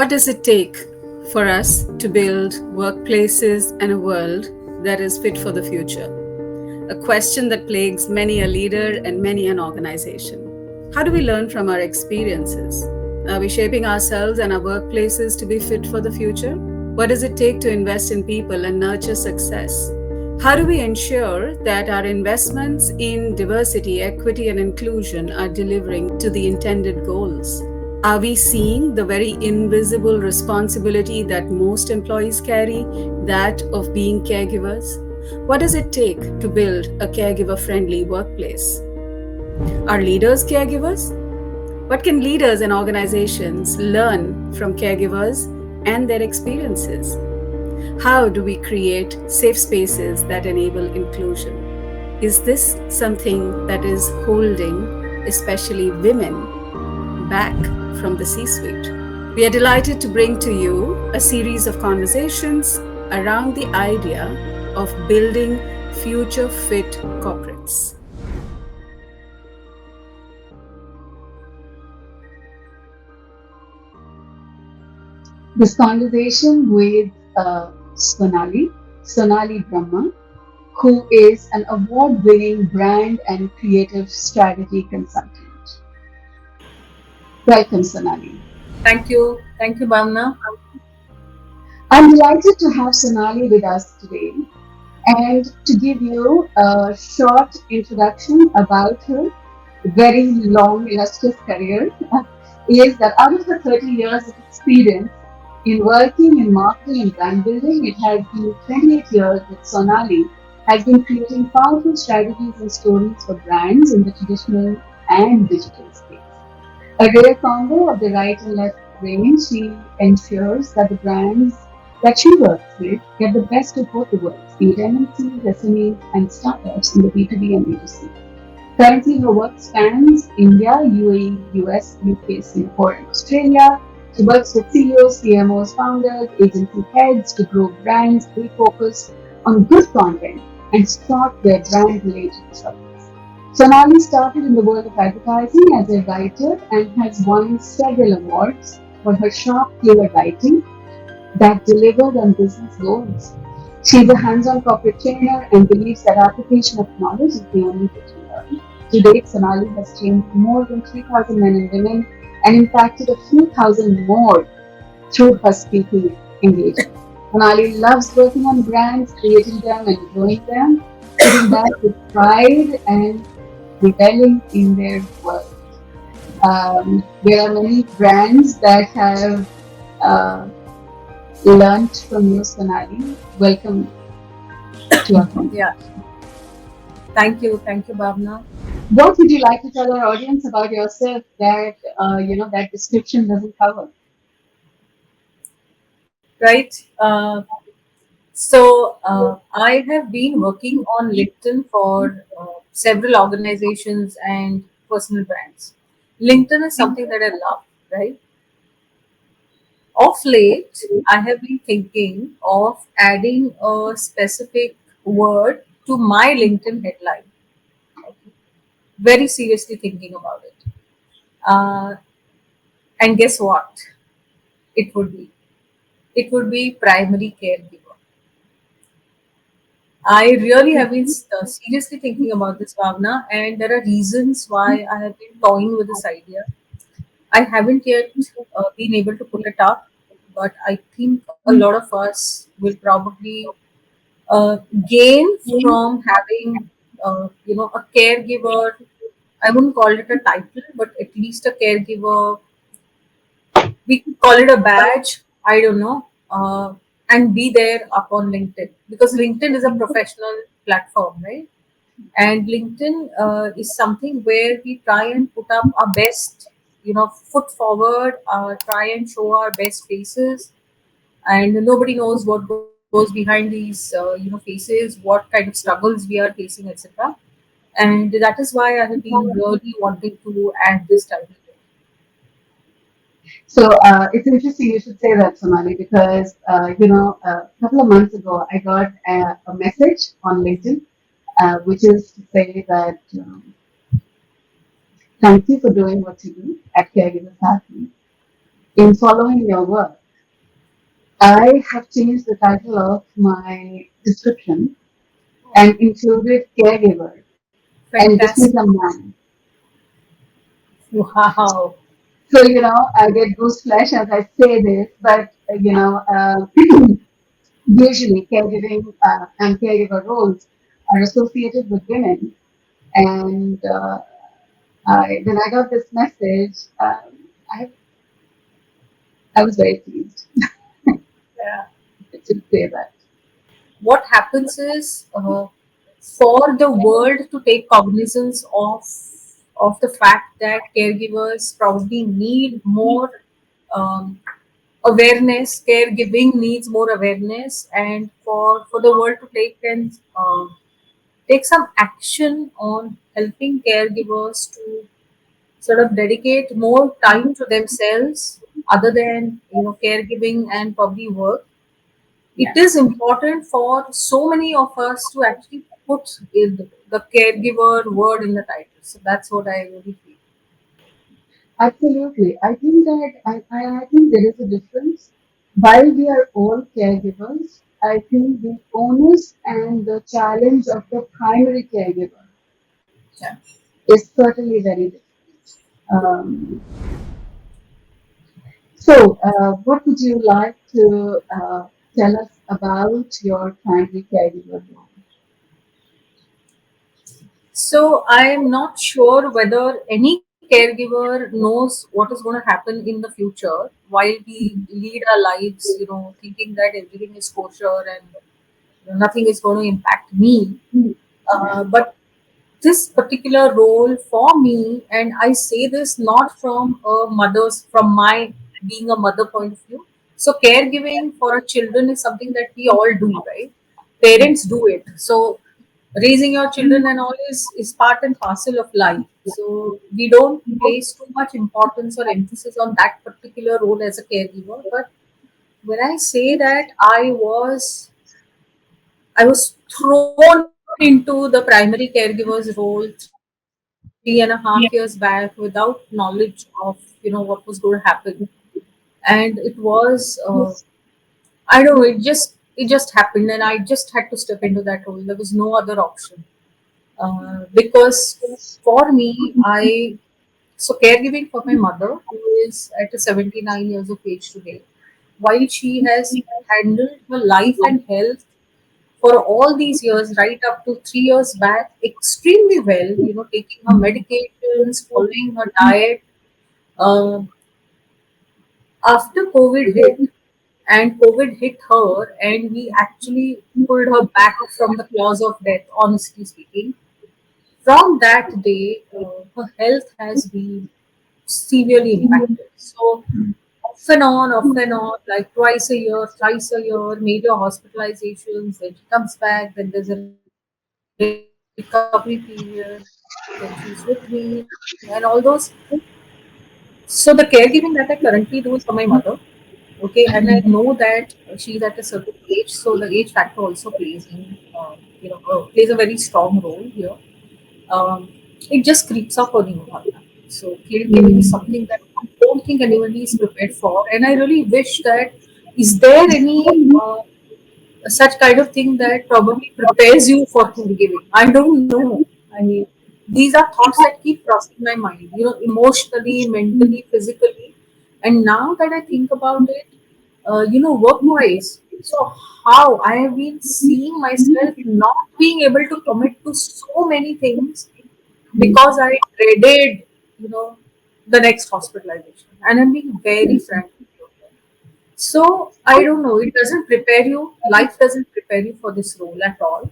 What does it take for us to build workplaces and a world that is fit for the future? A question that plagues many a leader and many an organization. How do we learn from our experiences? Are we shaping ourselves and our workplaces to be fit for the future? What does it take to invest in people and nurture success? How do we ensure that our investments in diversity, equity, and inclusion are delivering to the intended goals? Are we seeing the very invisible responsibility that most employees carry, that of being caregivers? What does it take to build a caregiver friendly workplace? Are leaders caregivers? What can leaders and organizations learn from caregivers and their experiences? How do we create safe spaces that enable inclusion? Is this something that is holding, especially women, back from the C suite? We are delighted to bring to you a series of conversations around the idea of building future fit corporates. This conversation with Sonali Brahma, who is an award winning brand and creative strategy consultant. Welcome, Sonali. Thank you. Thank you, Bhavana. I'm delighted to have Sonali with us today and to give you a short introduction about her very long, illustrious career is that out of her 30 years of experience in working in marketing and brand building, it has been 28 years that Sonali has been creating powerful strategies and stories for brands in the traditional and digital space. A rare combo of the right and left brain, she ensures that the brands that she works with get the best of both the worlds, be it MNCs, SMEs, and startups in the B2B and B2C. Currently, her work spans India, UAE, US, UK, Singapore, and Australia. She works with CEOs, CMOs, founders, agency heads to grow brands, refocus on good content, and start their brand related struggles. Sonali started in the world of advertising as a writer and has won several awards for her sharp, clear writing that delivered on business goals. She is a hands-on corporate trainer and believes that application of knowledge is the only way to learn. To date, Sonali has trained more than 3,000 men and women and impacted a few thousand more through her speaking engagement. Sonali loves working on brands, creating them and growing them, sitting back with pride and reveling in their work. There are many brands that have uh, learned from you, Sonali. Welcome to our Yeah, conversation. thank you, Bhavana. What would you like to tell our audience about yourself that that description doesn't cover? Right. So I have been working on LinkedIn for several organizations and personal brands. LinkedIn is something that I love, right? Of late, I have been thinking of adding a specific word to my LinkedIn headline. Okay. Very seriously thinking about it. Uh, and guess what? It would be. It would be primary caregiver. I really have been seriously thinking about this, Bhavna, and there are reasons why I have been toying with this idea. I haven't yet been able to pull it up, but I think a lot of us will probably uh, gain from having, a caregiver. I wouldn't call it a title, but at least a caregiver. We could call it a badge. I don't know, and be there up on LinkedIn because LinkedIn is a professional platform, right? And LinkedIn is something where we try and put up our best, foot forward, try and show our best faces, and nobody knows what goes behind these, faces, what kind of struggles we are facing, etc. And that is why I have been really wanting to add this title. So it's interesting you should say that, Sonali, because a couple of months ago I got a message on LinkedIn, which is to say that thank you for doing what you do at Caregivers Happy. in following your work, I have changed the title of my description and included caregiver. And this is Fantastic. a man. Wow. So, I get gooseflesh as I say this, but, usually caregiving and caregiver roles are associated with women. And when I got this message, I, I was very pleased Yeah. to say that. What happens is, for the world to take cognizance of the fact that caregivers probably need more um, awareness, caregiving needs more awareness, and for the world to take some action on helping caregivers to sort of dedicate more time to themselves other than caregiving and probably work. Yeah, It is important for so many of us to actually put the caregiver word in the title. So that's what I really feel. absolutely. I think that I think there is a difference. While we are all caregivers, I think the onus and the challenge of the primary caregiver Yeah. is certainly very different. Um, so, what would you like to tell us about your primary caregiver role? So I'm not sure whether any caregiver knows what is going to happen in the future while we lead our lives, thinking that everything is kosher and nothing is going to impact me. Yeah. But this particular role for me, and I say this not from my being a mother point of view. So caregiving for our children is something that we all do, right? Parents do it. So raising your children and all is part and parcel of life. So we don't place too much importance or emphasis on that particular role as a caregiver. But when I say that I was thrown into the primary caregiver's role 3.5 years back without knowledge of what was going to happen, and it was I don't know, it just happened, and I just had to step into that role. There was no other option, because for me, I so caregiving for my mother, who is at a 79 years of age today, while she has handled her life and health for all these years, right up to 3 years back, extremely well, taking her medications, following her diet. Uh, After COVID hit, and COVID hit her, and we actually pulled her back from the claws of death, honestly speaking. From that day, her health has been severely impacted. So, off and on, like twice a year, thrice a year, major hospitalizations. Then she comes back. Then there's a recovery period. Then she's with me, and all those. So the caregiving that I currently do is for my mother. Okay, and I know that she's at a certain age, so the age factor also plays a very strong role here. um, it just creeps up on you, Bhavna. So caregiving is something that I don't think anybody is prepared for, and I really wish that, is there any such kind of thing that probably prepares you for caregiving? I don't know. I mean, these are thoughts that keep crossing my mind, emotionally, mentally, physically. And now that I think about it, work wise, so how I have been seeing myself not being able to commit to so many things because I dreaded, you know, the next hospitalization. And I'm being very frank with you. So I don't know. It doesn't prepare you. Life doesn't prepare you for this role at all.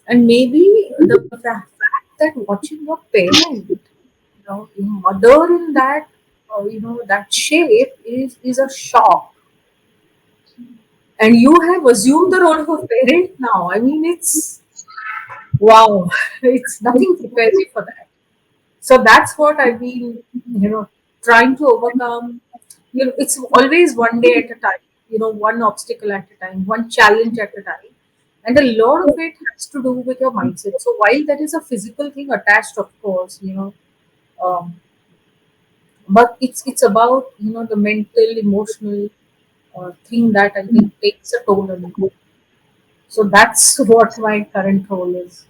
And maybe the fact that watching your parent, your mother in that, that shape is a shock. And you have assumed the role of a parent now. I mean, it's wow. It's nothing prepares you for that. So that's what I've been, trying to overcome. It's always one day at a time, one obstacle at a time, one challenge at a time. And a lot of it has to do with your mindset. So while there is a physical thing attached, of course, um, but it's about the mental, emotional thing that I think takes a toll on you. So that's what my current role is.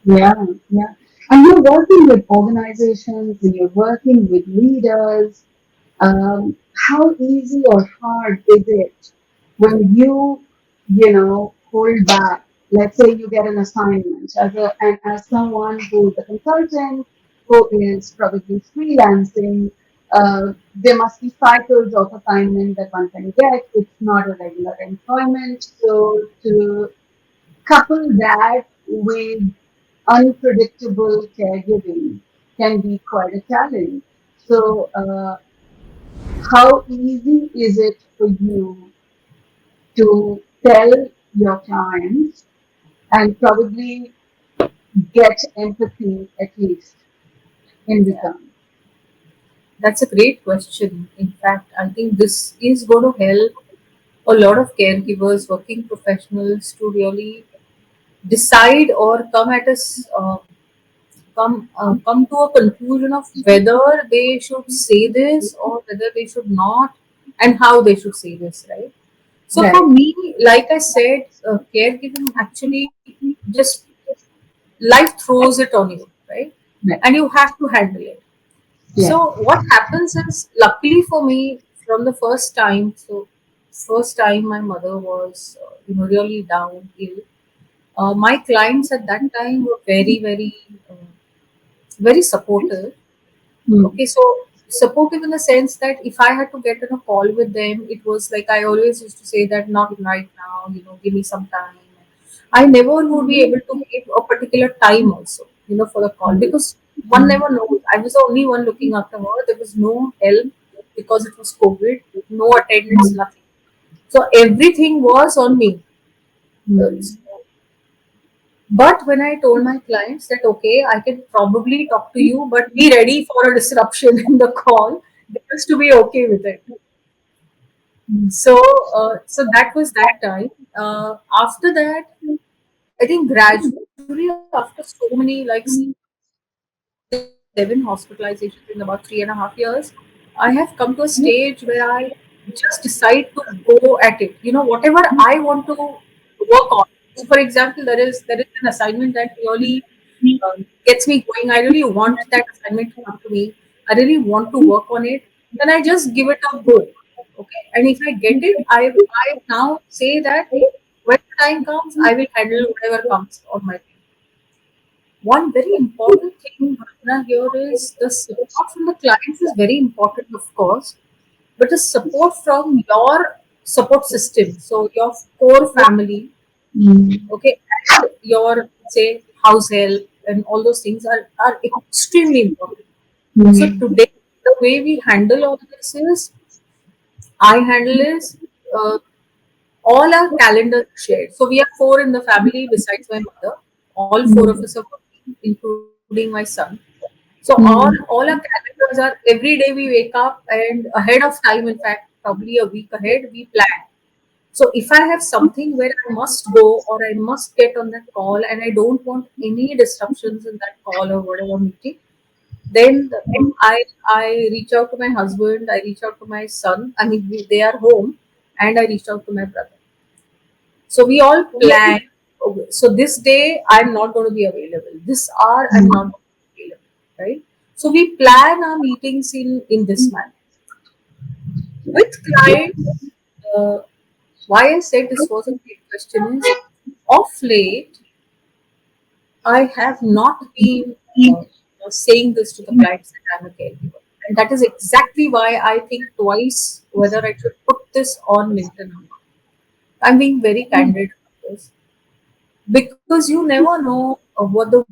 Yeah, yeah. And you're working with organizations and you're working with leaders. How easy or hard is it when hold back? Let's say you get an assignment and as someone who is a consultant, who is probably freelancing, there must be cycles of assignment that one can get. It's not a regular employment. So to couple that with unpredictable caregiving can be quite a challenge. So, how easy is it for you to tell your clients and probably get empathy at least in Yeah, return? that's a great question. In fact, I think this is going to help a lot of caregivers, working professionals to really decide or come to a conclusion of whether they should say this or whether they should not, and how they should say this, right? So for Right, me, like I said, caregiving actually just life throws it on you, right? right, And you have to handle it. yeah. So what happens is, luckily for me, from the first time my mother was, really down ill. My clients at that time were very supportive. Hmm. Okay, so supportive in the sense that if I had to get on a call with them, it was like I always used to say that not right now, give me some time. I never would be able to give a particular time also, for the call, because one never knows. I was the only one looking after her. There was no help because it was COVID, no attendance, nothing. So everything was on me. Hmm. But when I told my clients that okay, I can probably talk to you, but be ready for a disruption in the call, they used to be okay with it. So, so that was that time. After that, I think gradually after so many like 7 hospitalizations in about 3.5 years, I have come to a stage where I just decide to go at it. Whatever I want to work on. So, for example, there is an assignment that really gets me going. I really want that assignment to come to me. I really want to work on it. Then I just give it a go. Okay, and if I get it, I now say that when the time comes, I will handle whatever comes on my plate. One very important thing, Bhavna, here is the support from the clients is very important, of course, but the support from your support system, so your core family, Hmm. okay, and your say house help and all those things are extremely important. So Hmm. today, the way we handle all this is, I handle is all our calendars are shared. So we are four in the family besides my mother. All four of us are working, including my son. So all our Hmm. calendars are every day we wake up and ahead of time, in fact, probably a week ahead, we plan. So if I have something where I must go or I must get on that call and I don't want any disruptions in that call or whatever meeting, then I reach out to my husband, I reach out to my son. I mean, they are home, and I reached out to my brother. So we all plan. Okay, so this day I'm not going to be available. This hour I'm not going to be available. Right. So we plan our meetings in this manner with clients. Uh, why I said this was a great question is, of late I have not been saying this to the clients that I'm a caregiver, and that is exactly why I think twice whether I should put this on LinkedIn or not. I'm being very candid about this because you never know what the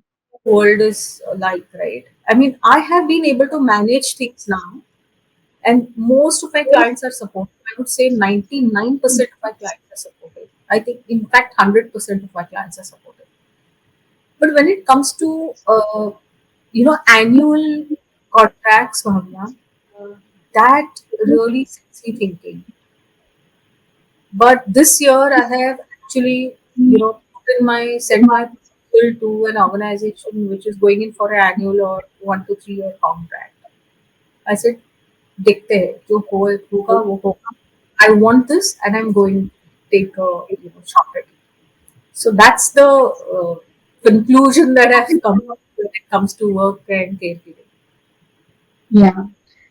world is like, right? I mean, I have been able to manage things now, and most of my clients are supportive. I would say 99% of my clients are supportive. I think, in fact, 100% of my clients are supportive. But when it comes to annual contracts, Bhavya, uh, that really sets me thinking. But this year, I have actually, sent my proposal to an organization which is going in for an annual or 1 to 3 year contract. I said, देखते हैं जो होगा वो होगा. I want this, and I'm going to take a shot at it. So that's the conclusion that I've come to when it comes to work and caregiving. Yeah.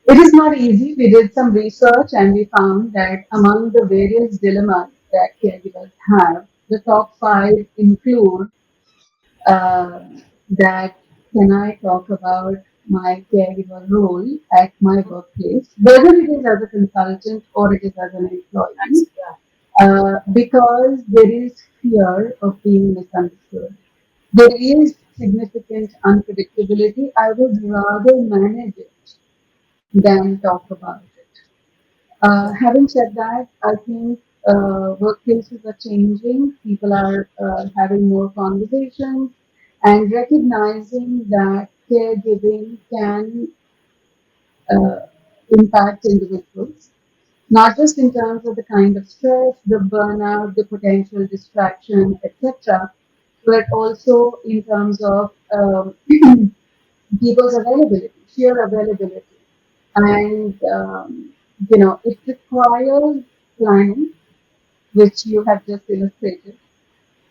It is not easy. We did some research and we found that among the various dilemmas that caregivers have, the top five include that can I talk about my caregiver role at my workplace, whether it is as a consultant or it is as an employee, That's yeah. because there is fear of being misunderstood. There is significant unpredictability. I would rather manage it than talk about it. Yeah. Having said that, I think workplaces are changing. People are having more conversations and recognizing that caregiving can uh, impact individuals, not just in terms of the kind of stress, the burnout, the potential distraction, etc., but also in terms of people's availability, sheer availability. And, it requires planning, which you have just illustrated.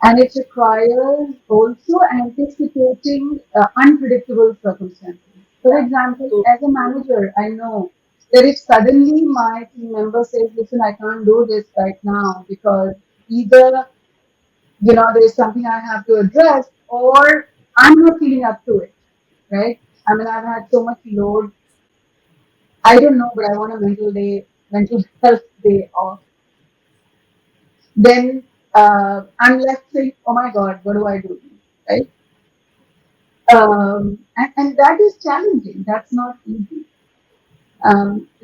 And it requires also anticipating unpredictable circumstances. For Yeah. example, So as a manager, I know that if suddenly my team member says, listen, I can't do this right now because either, there's something I have to address or I'm not feeling up to it, right? I mean, I've had so much load. I don't know, but I want a mental health day off. Then I'm left saying, oh my God, what do I do? Right? And that is challenging. That's not easy.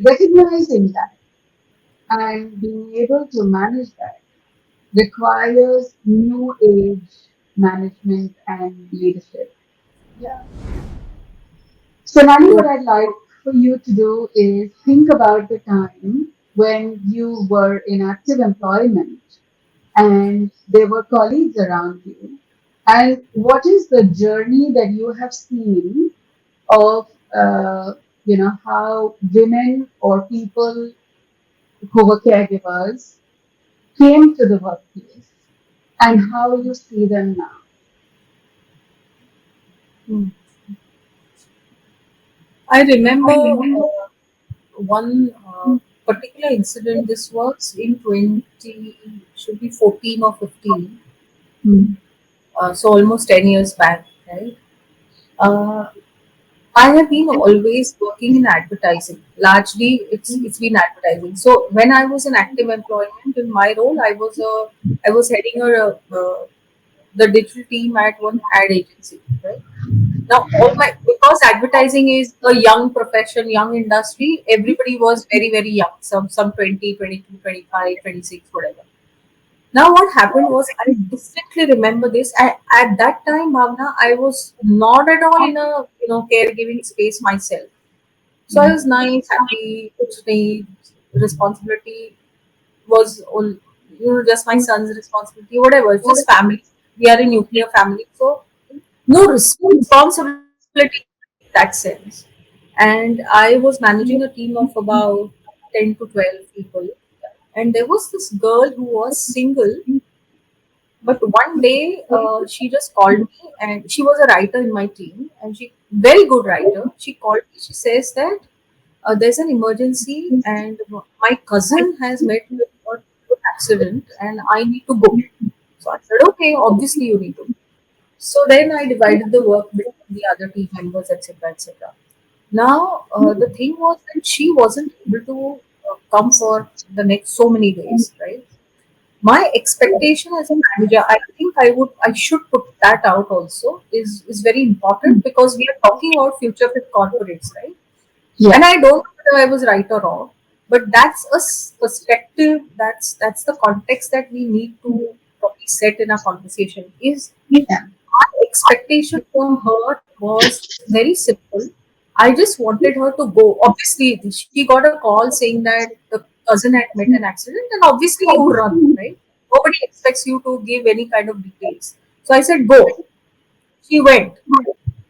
Recognizing that and being able to manage that requires new age management and leadership. yeah. So, Nani, what To I'd like for you to do is think about the time when you were in active employment and there were colleagues around you. And what is the journey that you have seen of, how women or people who were caregivers came to the workplace and how you see them now? Hmm. I remember one particular incident. This was in 20, should be 14 or 15, Hmm. so almost 10 years back, right? Uh, I have been always working in advertising. Largely, it's been advertising. So when I was in active employment in my role, I was heading the digital team at one ad agency, right? Now, all my because advertising is a young profession, young industry. Everybody was very very young. Some 20, 22, 25, 26, whatever. Now, what happened was I distinctly remember this. At that time, Bhavna, I was not at all in a caregiving space myself. So I was nice, happy, कुछ नहीं, responsibility was on, just my son's responsibility, whatever. It's just family. We are a nuclear family, so no responsibility in that sense. And I was managing a team of about 10 to 12 people, and there was this girl who was single, but one day she just called me, and she was a writer in my team, and she very good writer. She called me. She says that there's an emergency, and my cousin has met with an accident, and I need to go. So I said, okay, obviously you need to. So then I divided the work between the other team members, etc., etc. Now the thing was that she wasn't able to come for the next so many days, right? My expectation as a manager, I think I should put that out also, is very important, because we are talking about future fit corporates, right? Yeah. And I don't know whether I was right or wrong, but that's a perspective, that's the context that we need to probably set in our conversation. Is Yeah. my expectation from her was very simple. I just wanted her to go. Obviously, she got a call saying that the cousin had met an accident, and obviously you run, right? Nobody expects you to give any kind of details. So I said, go. She went.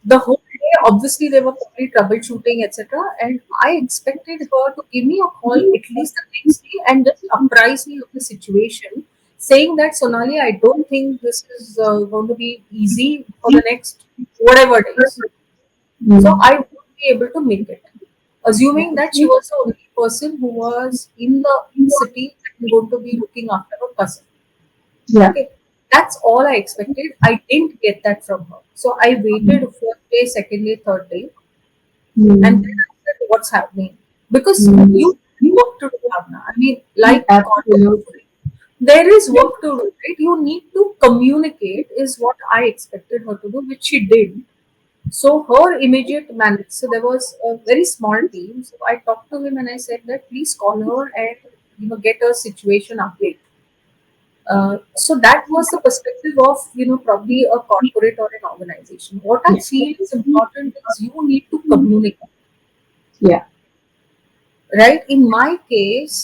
The whole day obviously they were probably troubleshooting, etc. And I expected her to give me a call at least the next day and just apprise me of the situation, saying that Sonali, I don't think this is going to be easy for the next whatever days. So Mm. I won't be able to make it. Assuming that she was the only person who was in the city and going to be looking after her cousin. Yeah. Okay, that's all I expected. I didn't get that from her. So I waited first day, second day, third day, and then Mm. I said, "What's happening?" Because Mm. you have work to do, Bhavna. I mean, like Absolutely. there is work to do, right? You need to communicate, is what I expected her to do, which she did. So her immediate manager, so there was a very small team. So I talked to him and I said that please call her and get a situation update. So that was the perspective of probably a corporate or an organization. What I Yeah. feel is important is you need to communicate, Yeah. right? In my case,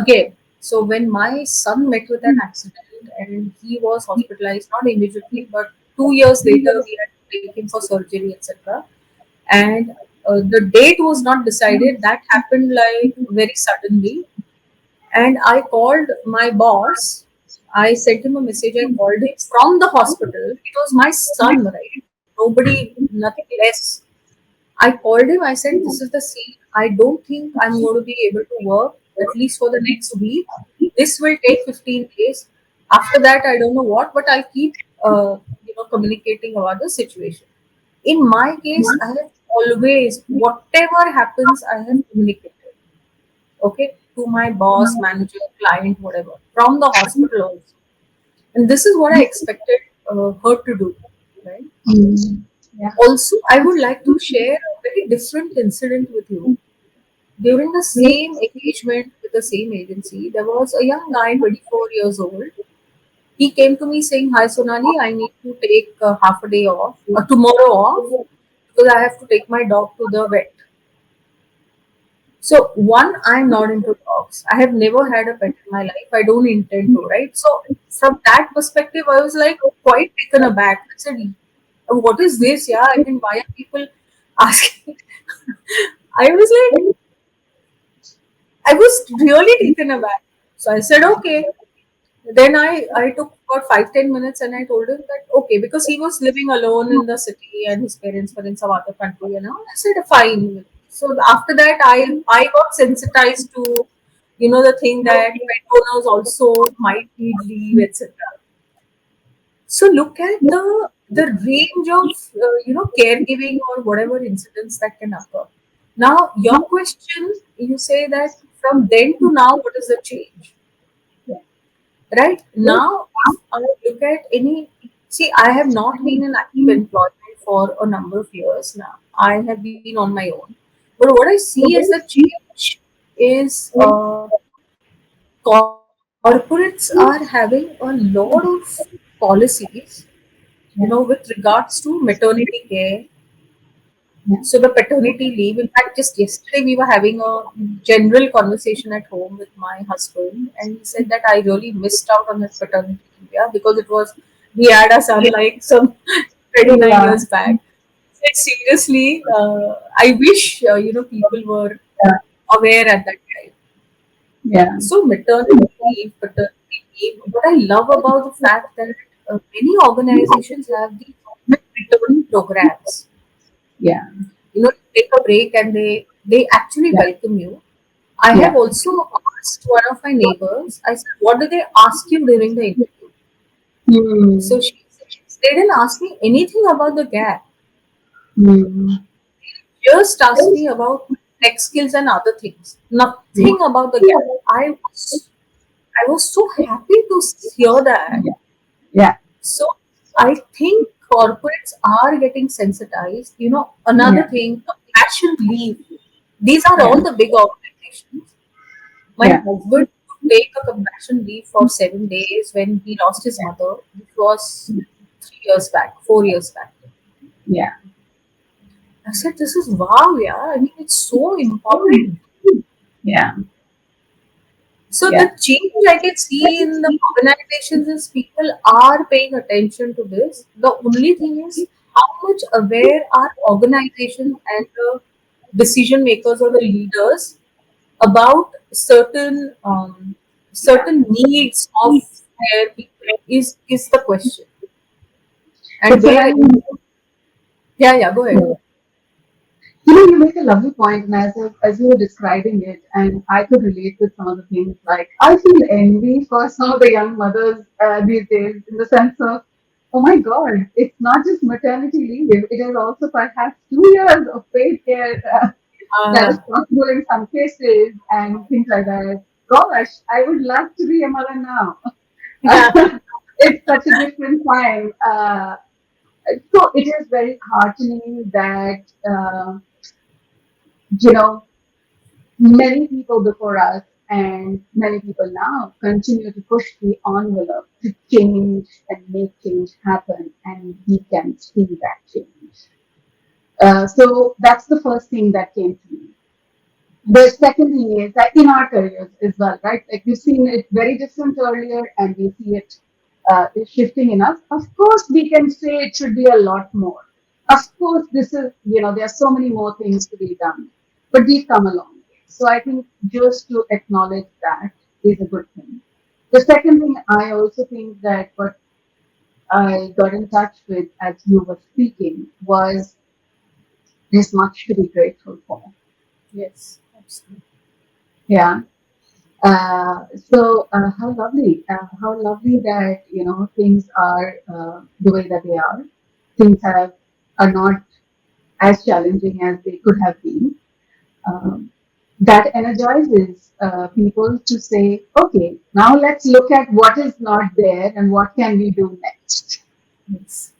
again, so when my son met with an accident and he was hospitalized, not immediately, but 2 years later, we had to take him for surgery, etc. And the date was not decided. That happened like very suddenly. And I called my boss. I sent him a message. I called him from the hospital. It was my son, right? Nobody, nothing less. I called him. I said, "This is the scene. I don't think I'm going to be able to work at least for the next week. This will take 15 days. After that, I don't know what, but I'll keep, communicating about the situation." In my case, I have always, whatever happens, I have communicated, okay, to my boss, manager, client, whatever, from the hospital also. And this is what I expected her to do, right? Mm. Yeah. Also, I would like to share a very different incident with you. During the same engagement with the same agency, there was a young guy, 24 years old. He came to me saying, "Hi Sonali, I need to take half a day off, tomorrow off, because I have to take my dog to the vet." So, one, I'm not into dogs. I have never had a pet in my life. I don't intend to, right? So, from that perspective, I was like quite taken aback. I said, "What is this? Yeah, I mean, why are people asking?" I was like, I was really taken aback. So I said, "Okay." Then I took about 5-10 minutes and I told him that okay, because he was living alone in the city and his parents were in some other country and all. I said fine. So after that I got sensitized to the thing that pet owners also might need leave, etc. So look at the range of caregiving or whatever incidents that can occur. Now your question, you say that from then to now, what is the change? Right now, if I look at any, see, I have not been in active employment for a number of years now. I have been on my own. But what I see is the change is corporates are having a lot of policies, with regards to maternity care. Yeah. So the paternity leave, in fact, just yesterday we were having a general conversation at home with my husband, and he said that I really missed out on that paternity leave, yeah, because it was we had a son like some 29 Yeah. years back. Said seriously, I wish people were aware at that time. Yeah. So maternity leave, paternity leave. What I love about the fact that many organizations have these return programs. Yeah. You take a break and they actually Yeah. welcome you. I have Yeah. also asked one of my neighbors, I said, "What do they ask you during the interview?" So Mm. she said, "They didn't ask me anything about the gap, Mm. just asked me about tech skills and other things, Yeah. nothing about the gap." I was so happy to hear that. Yeah. Yeah. So I think corporates are getting sensitized. Another Yeah. thing, compassion leave. These are Yeah. all the big organizations. My Yeah. husband would take a compassion leave for 7 days when he lost his mother, which was 3 years back, 4 years back. Yeah. I said, "This is wow, yeah. I mean, it's so important." Yeah. So the Yeah. change I can see in the organizations is people are paying attention to this. The only thing is how much aware are organizations and the decision makers or the leaders about certain needs of their people is the question, and But where. Sonali, Yeah, yeah, go ahead. you make a lovely point, and as you were describing it, and I could relate with some of the things. Like I feel envy for some of the young mothers these days, in the sense of, oh my God, it's not just maternity leave; it is also perhaps 2 years of paid care that is uh, possible in some cases, and things like that. Gosh, I would love to be a mother now. yeah, It's such a different time. So it is very heartening that you know many people before us and many people now continue to push the envelope to change and make change happen, and we can see that change. So that's the first thing that came to me. The second thing is that in our careers as well, right? Like we've seen it very different earlier, and we see it shifting in us. Of course, we can say it should be a lot more. Of course, this is, there are so many more things to be done, but we've come a long way. So I think just to acknowledge that is a good thing. The second thing, I also think that what I got in touch with as you were speaking was there's much to be grateful for. yes, absolutely. Yeah. So how lovely that things are the way that they are. Things are not as challenging as they could have been. Um, that energizes people to say, okay, now let's look at what is not there and what can we do next. Yes.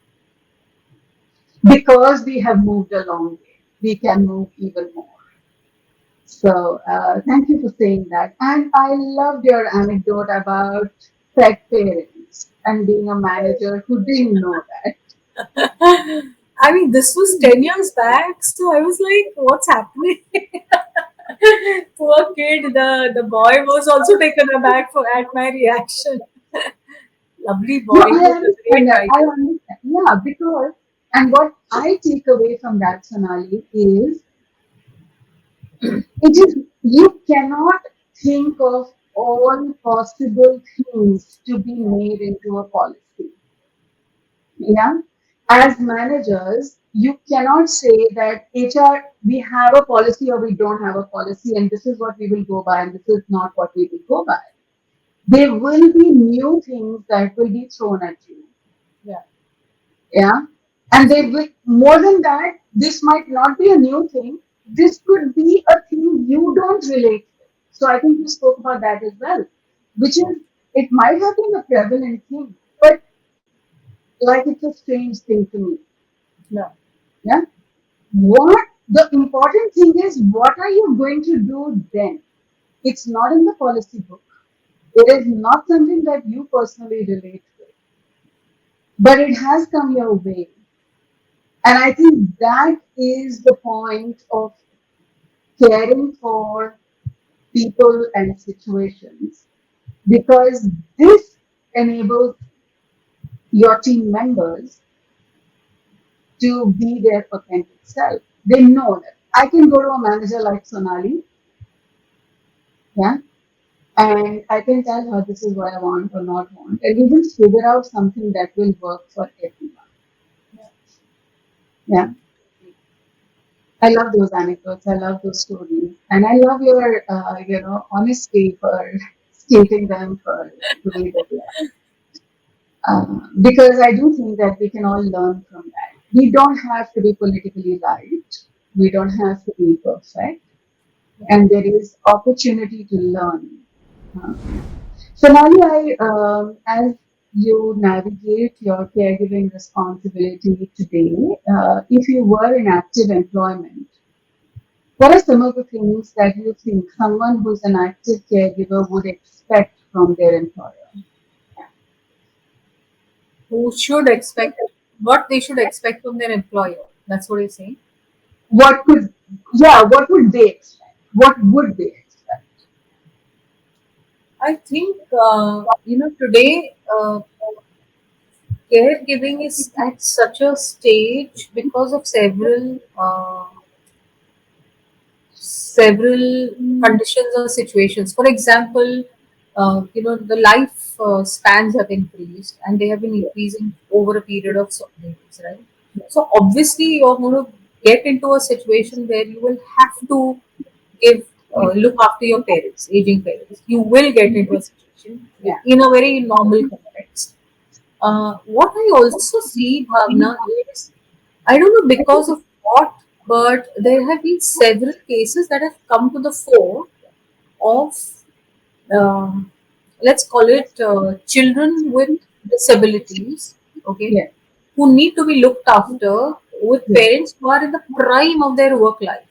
Because we have moved a long way, we can move even more. So thank you for saying that. And I loved your anecdote about pet parents and being a manager who didn't know that. I mean, this was 10 years back, so I was like, what's happening? Poor kid, the boy was also taken aback at my reaction. Lovely No, boy, he I was a great understand that. I writer. understand. Yeah, because, and what I take away from that, Sonali, is it is you cannot think of all possible things to be made into a policy. Yeah. As managers, you cannot say that HR, we have a policy or we don't have a policy, and this is what we will go by, and this is not what we will go by. There will be new things that will be thrown at you. Yeah, Yeah. And they will, more than that, this might not be a new thing. This could be a thing you don't relate with. So I think you spoke about that as well, which is, it might have been a prevalent thing, but like it's a strange thing to me. yeah, Yeah. What the important thing is, what are you going to do then? It's not in the policy book. It is not something that you personally relate with, but it has come your way. And I think that is the point of caring for people and situations, because this enables your team members to be their authentic self. They know that I can go to a manager like Sonali, yeah, and I can tell her this is what I want or not want, and we will figure out something that will work for everyone. Yeah, I love those anecdotes. I love those stories, and I love your, honesty for stating them for the way that they are. Because I do think that we can all learn from that. We don't have to be politically right. We don't have to be perfect, and there is opportunity to learn. Um, Sonali, as you navigate your caregiving responsibility today, if you were in active employment, what are some of the things that you think someone who's an active caregiver would expect from their employer? who should expect what they should expect from their employer. That's what you're saying. What could, yeah, what would they expect? What would they expect? I think today caregiving is at such a stage because of several conditions or situations. For example, the life spans have increased and they have been increasing over a period of so many years, right? So obviously, you're going to get into a situation where you will have to give look after your parents, aging parents. You will get into a situation Yeah. in a very normal context. What I also see, Bhavna, is I don't know because of what, but there have been several cases that have come to the fore of, um, let's call it, children with disabilities, okay, Yeah. who need to be looked after with Yeah. parents who are in the prime of their work life.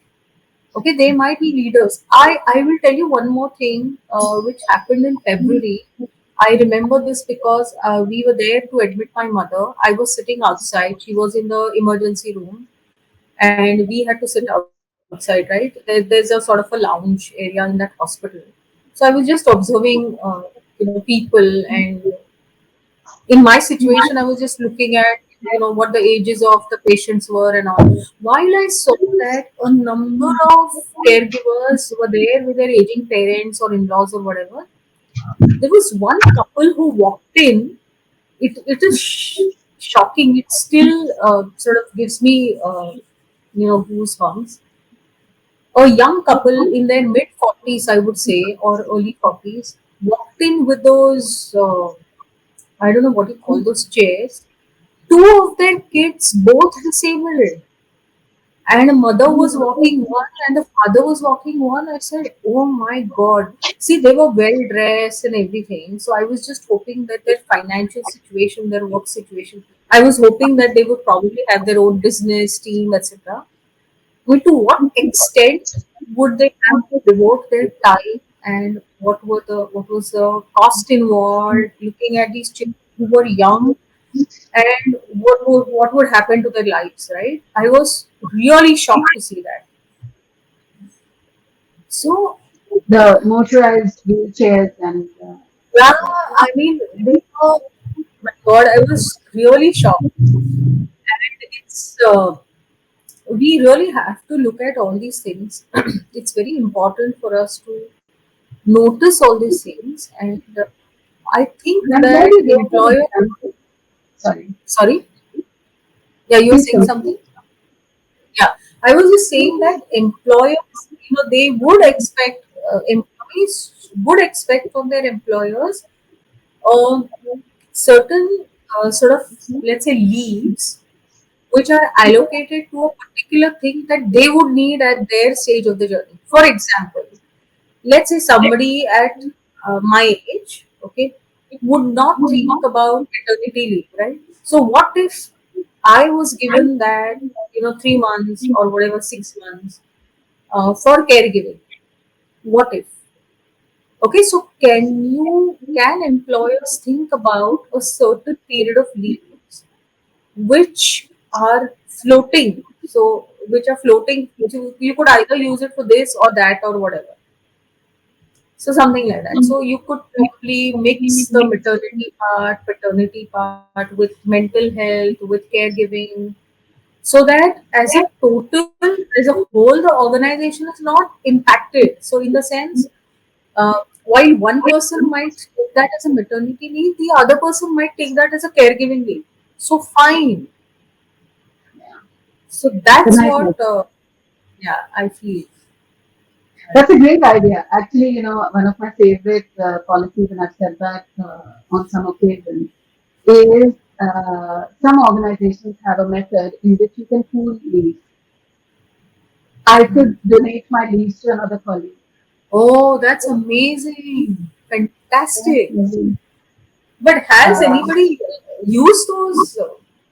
Okay, they might be leaders. I will tell you one more thing which happened in February. I remember this because we were there to admit my mother. I was sitting outside. She was in the emergency room, and we had to sit outside, right? There's a sort of a lounge area in that hospital. So I was just observing, people, and in my situation, I was just looking at, what the ages of the patients were and all. While I saw that a number of caregivers were there with their aging parents or in-laws or whatever, there was one couple who walked in. It is shocking. It still sort of gives me goosebumps. A young couple in their mid 40s, I would say, or early 40s, walked in with those, I don't know what you call those chairs. Two of their kids, both disabled, and a mother was walking one and the father was walking one. I said, oh my god. See, they were well dressed and everything. So I was just hoping that their financial situation, their work situation, I was hoping that they would probably have their own business team, etc. Well, to what extent would they have to devote their time, and what was the cost involved looking at these children who were young, and what would happen to their lives, right? I was really shocked to see that. So The motorized wheelchairs and yeah, I mean, they were, my God, I was really shocked, and we really have to look at all these things. It's very important for us to notice all these things, and I think I'm glad that you gave that employer, example. Sorry. sorry, yeah, you were Please saying continue. something. Yeah, I was just saying that employers, they would expect, employees would expect from their employers um, certain sort of, let's say, leaves which are allocated to a particular thing that they would need at their stage of the journey. For example, let's say somebody at my age, okay, would not think about maternity leave, right? So what if I was given that, 3 months or whatever, 6 months for caregiving? What if? Okay, so can employers think about a certain period of leaves which are floating? So which are floating, you could either use it for this or that or whatever. So something like that. So you could probably mix the maternity part, paternity part with mental health, with caregiving, so that as a total, as a whole, the organization is not impacted. So in the sense, while one person might take that as a maternity leave, the other person might take that as a caregiving leave. So fine. So It's a that's nice idea. what, yeah, I feel. That's a great idea. Actually, one of my favorite policies, and I've said that on some occasions, is some organizations have a method in which you can pool leave. I could donate my leaves to another colleague. Oh, that's amazing. Fantastic. But has Uh, anybody used those?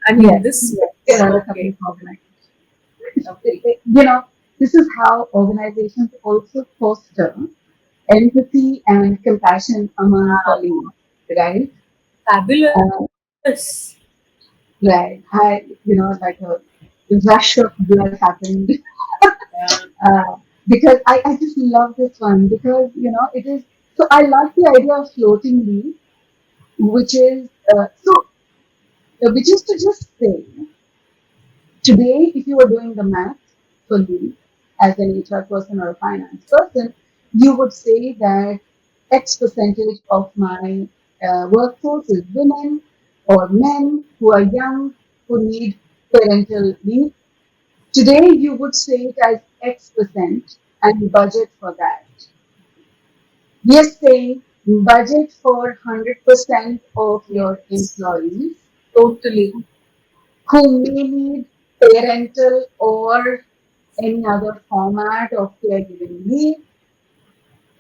I mean, yes, this there particular, are a couple okay, of organizations. okay. This is how organizations also foster empathy and compassion among colleagues, right? Uh, Fabulous. right. Like a rush of blood happened Yeah. because I just love this one because it is so I love the idea of floating leave, which is so which is to just say, today, if you were doing the math for me as an HR person or a finance person, you would say that X percentage of my workforce is women or men who are young, who need parental leave. Today, you would say it as X percent and budget for that. We are saying budget for 100% of your Yes, employees totally. who may need parental or any other format of caregiving leave.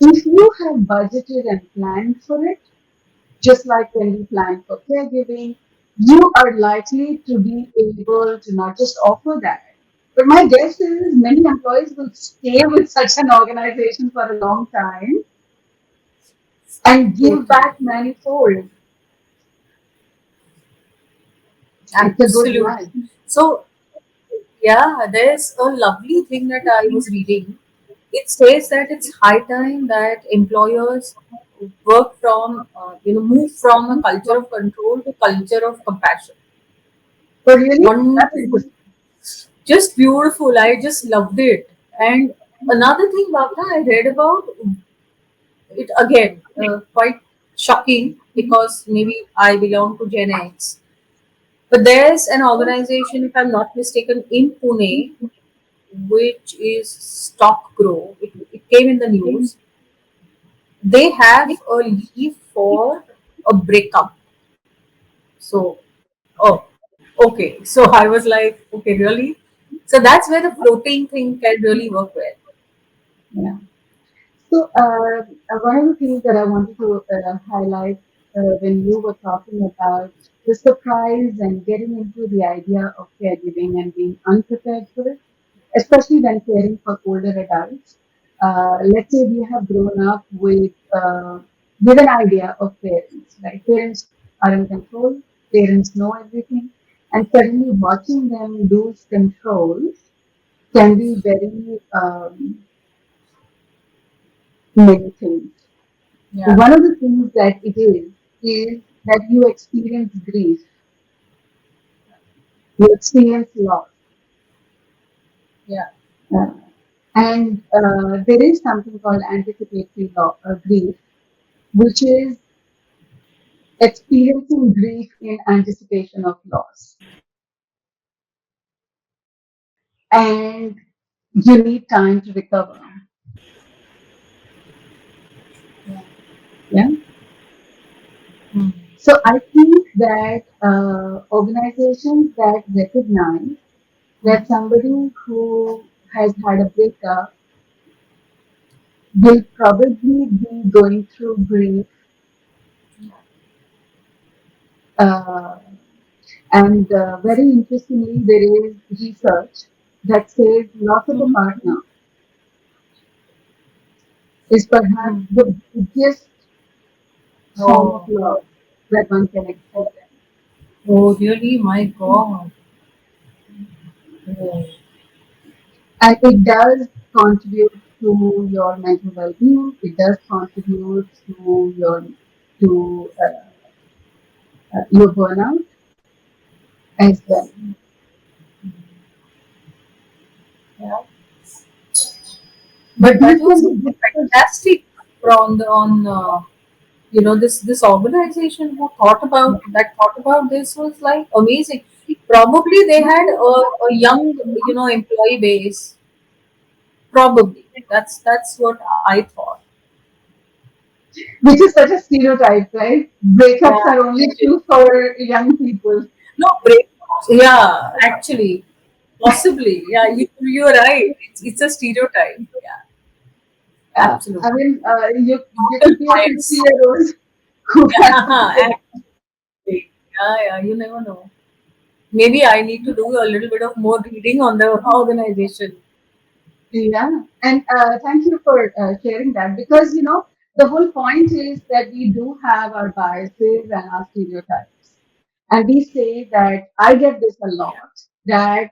If you have budgeted and planned for it, just like when we plan for caregiving, you are likely to be able to not just offer that, but my guess is many employees will stay with such an organization for a long time and give Totally. back manifold. It's a good Absolutely. line. So, yeah, there's a lovely thing that I was reading. It says that it's high time that employers work from, move from a culture of control to culture of compassion. But really, that's Wonderful, interesting. just beautiful. I just loved it. And another thing, Bhavna, I read about it again, quite shocking because maybe I belong to Gen X. But there's an organization, if I'm not mistaken, in Pune, which is Stock Grow. It came in the news. They have a leave for a breakup. So, oh, okay. So I was like, okay, really? So that's where the floating thing can really work well. Yeah. So, one of the things that I wanted to highlight when you were talking about the surprise and getting into the idea of caregiving and being unprepared for it, especially when caring for older adults. Let's say we have grown up with an idea of parents, right? Parents are in control, parents know everything, and suddenly watching them lose control can be very many things. Yeah, One of the things that it is that you experience grief, you experience loss. yeah, Uh, and there is something called grief, which is experiencing grief in anticipation of loss. And you need time to recover. yeah. Yeah. Hmm. So I think that organizations that recognize Hmm. that somebody who has had a breakup will probably be going through grief. Uh, and very interestingly, there is research that says loss of a Mhm. partner is perhaps Mhm. the biggest form of Oh, loss that one can experience. oh, really? My God. Oh. And it does contribute to your mental well-being. It does contribute to your burnout as well. Yeah. But But that these was can be difficult. fantastic on the on this organization who thought about this was like amazing. Probably they had a young employee base. Probably that's what I thought. Which is such a stereotype, right? Breakups Yeah, are only actually. true for young people. No break. Yeah, actually, possibly. Yeah, you're right. It's a stereotype. Yeah, I absolutely. mean, you Total could be a bias. 50-year-old who has to Yeah, say, actually. Yeah, yeah. You never know. Maybe I need to do a little bit of more reading on the organization. yeah. And thank you for sharing that because, the whole point is that we do have our biases and our stereotypes. And we say that I get this a lot that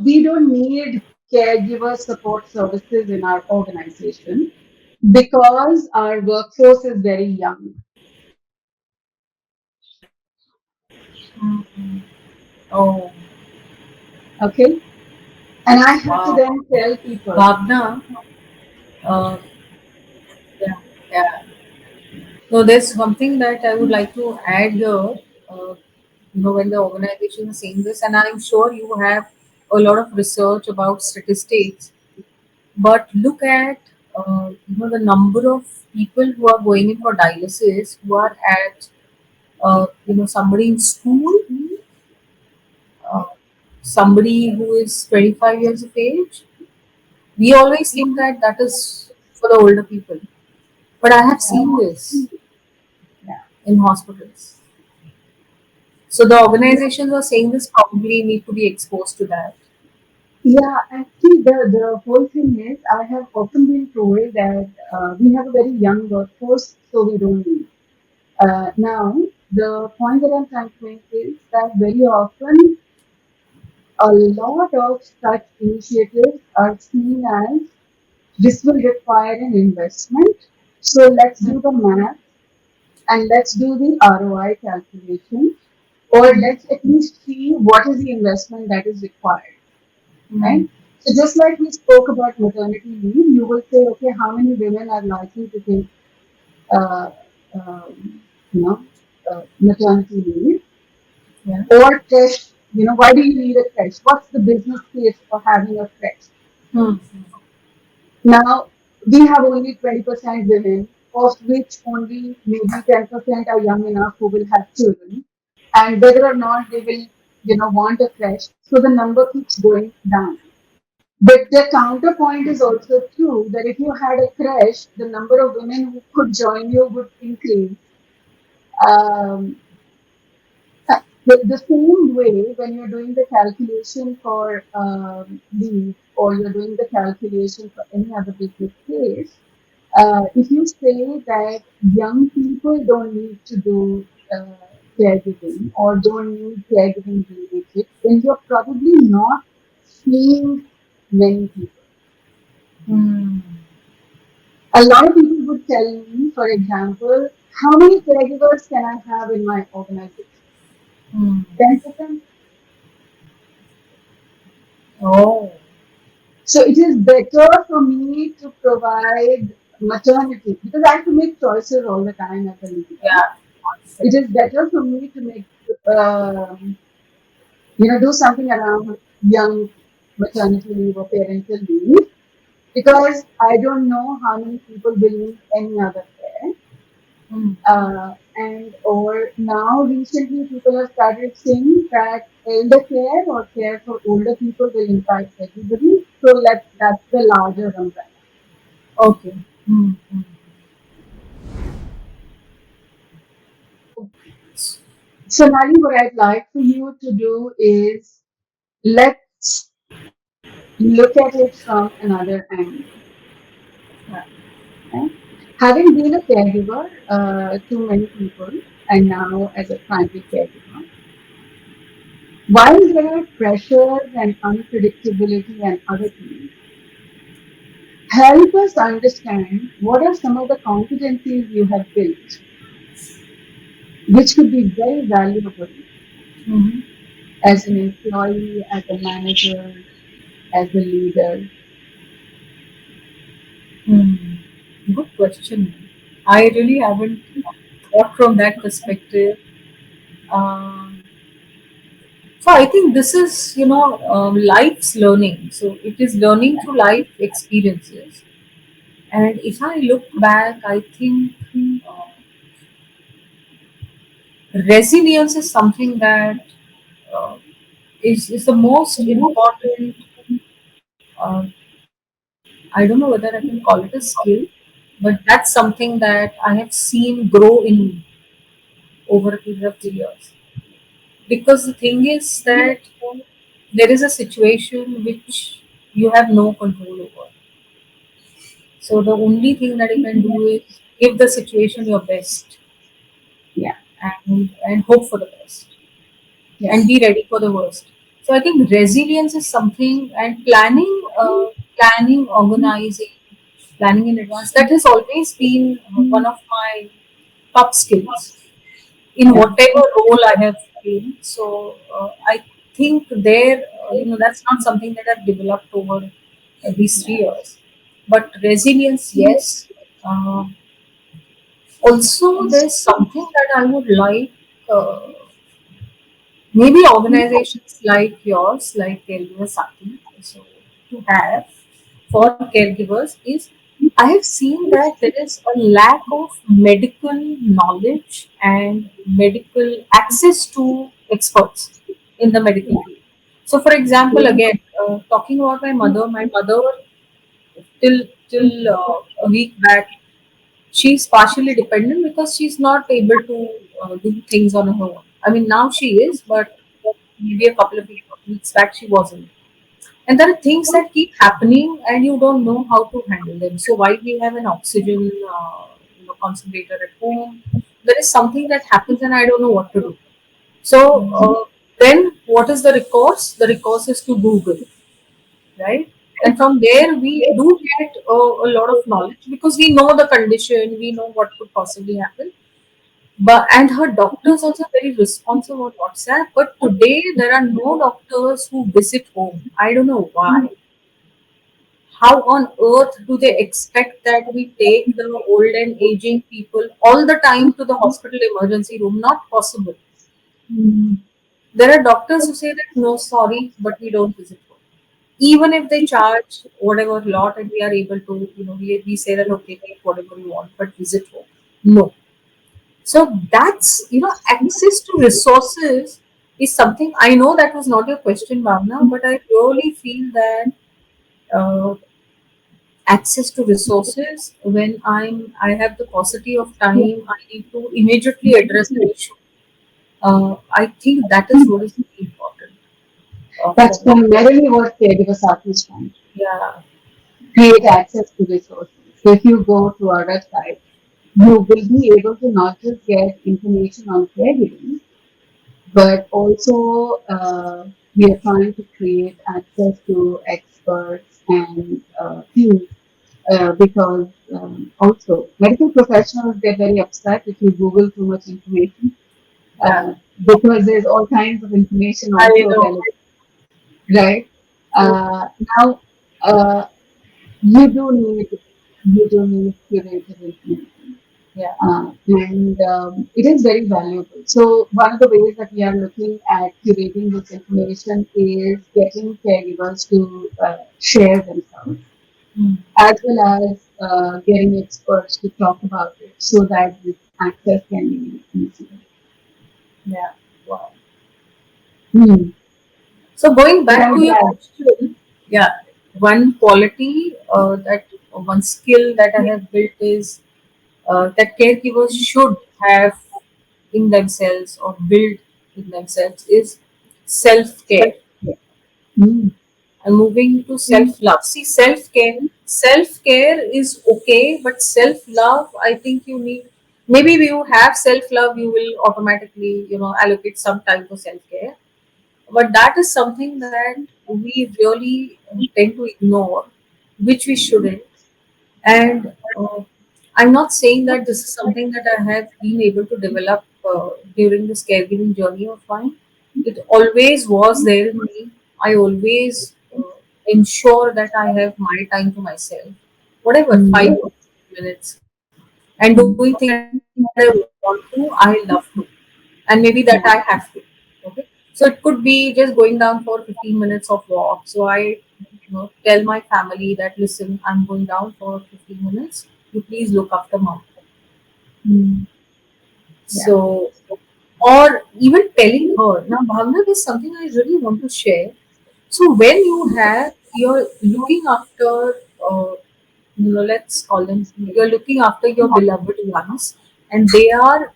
we don't need caregiver support services in our organization because our workforce is very young. Mm. Oh, Okay, and I have to wow. then tell people. Bhavna, uh, yeah, yeah. So there's something that I would like to add here. Uh, when the organization is saying this, and I'm sure you have a lot of research about statistics, but look at the number of people who are going in for dialysis, who are at somebody in school, uh, somebody who is 25 years of age. We always think that that is for the older people, but I have seen this Yeah. in hospitals. So the organizations are saying this probably need to be exposed to that. Yeah, actually, the whole thing is, I have often been told that we have a very young workforce, so we don't need. Now, the point that I'm trying to make is that very often a lot of such initiatives are seen as this will require an investment. So let's do the math and let's do the ROI calculation, or let's at least see what is the investment that is required. Mm. Right? So just like we spoke about maternity leave, you will say, okay, how many women are likely to take, uh, you know, maternity leave, Yeah. or test, why do you need a test? What's the business case for having a test? Hmm. Now, we have only 20% women, of which only maybe 10% are young enough who will have children, and whether or not they will, want a creche. So the number keeps going down. But the counterpoint is also true that if you had a crash, the number of women who could join you would increase. Um, the same way, when you're doing the calculation for leave, or you're doing the calculation for any other business case, if you say that young people don't need to do caregiving or don't need caregiving related, then you're probably not seeing many people. Hmm. A lot of people would tell me, for example, how many caregivers can I have in my organization? Hmm. 10%. Oh, So it is better for me to provide maternity because I have to make choices all the time as a leader. yeah. It is better for me to make, um, do something around young maternity leave or parental leave because I don't know how many people will need any other care. Hmm. And or now recently people have started saying that elder care or care for older people will impact everybody. So that's the larger umbrella. Okay. Hmm. Hmm. So Nali, what I'd like for you to do is let's look at it from another angle. Yeah. Right? Having been a caregiver to many people and now as a primary caregiver, while there are pressures and unpredictability and other things, help us understand what are some of the competencies you have built, which could be very valuable Hmm. as an employee, as a manager, as a leader. Hmm. Good question. I really haven't thought from that perspective. Um, so I think this is, life's learning. So it is learning through life experiences. And if I look back, I think uh, resilience is something that uh, is the most important. Uh, I don't know whether I can call it a skill, but that's something that I have seen grow in me over a period of 3 years. Because the thing is that there is a situation which you have no control over. So the only thing that you can do is give the situation your best Yeah, and hope for the best yeah, and be ready for the worst. So I think resilience is something and planning, organizing, planning in advance. That has always been one of my top skills in yeah, whatever role I have pain. So I think there, that's not something that I've developed over these 3 years. But resilience, yes. Uh, Also, there's something that I would like. Maybe organizations like yours, like Caregiver Sati, so to have for caregivers is I have seen that there is a lack of medical knowledge and medical access to experts in the medical field. So, for example, again, talking about my mother till a week back, she's partially dependent because she's not able to do things on her own. I mean, now she is, but maybe a couple of weeks back she wasn't. And there are things that keep happening, and you don't know how to handle them. So while we have an oxygen, concentrator at home, there is something that happens, and I don't know what to do. So then, what is the recourse? The recourse is to Google, right? And from there, we do get a lot of knowledge because we know the condition, we know what could possibly happen. But and her doctors also very responsive on WhatsApp. But today there are no doctors who visit home. I don't know why. How on earth do they expect that we take the old and aging people all the time to the hospital emergency room? Not possible. There are doctors who say that no, sorry, but we don't visit home. Even if they charge whatever lot and we are able to, we say that okay, take whatever you want, but visit home. No. So that's, access to resources is something I know that was not your question, Bhavna, but I really feel that uh, access to resources when I have the paucity of time, I need to immediately address an issue. I think that is what is really important That's for me. primarily what caregiver Sati is trying to Yeah, create access to resources. So if you go to our website, you will be able to not just get information on caregiving, but also we are trying to create access to experts and teams because also medical professionals get very upset if you Google too much information yeah, because there's all kinds of information I also know. available, right? So, Now, uh, you do need you do need curated information, yeah, and it is very valuable. So one of the ways that we are looking at curating this information is getting caregivers to share themselves, mm, as well as getting experts to talk about it, so that this access can be easier. yeah. Wow. Hmm. So going But back I'm to your glad. question, yeah, one quality that one skill that I have built is that caregivers should have in themselves or build in themselves is self care. Hmm. And moving to self love. See, self care is okay, but self love, I think you need. Maybe when you have self love, you will automatically, allocate some time for self care. But that is something that we really tend to ignore, which we shouldn't. And I'm not saying that this is something that I have been able to develop during this caregiving journey of mine. It always was there in me. I always ensure that I have my time to myself, whatever, Hmm. 5 minutes, and doing things that I want to, I love to, and maybe that I have to. Okay, so it could be just going down for 15 minutes of walk. So I, tell my family that listen, I'm going down for 15 minutes. You please look after mom. Hmm. Yeah. So, or even telling her. Now, Bhavna, there's something I really want to share. So, when you're looking after, let's call them, you're looking after your beloved ones, and they are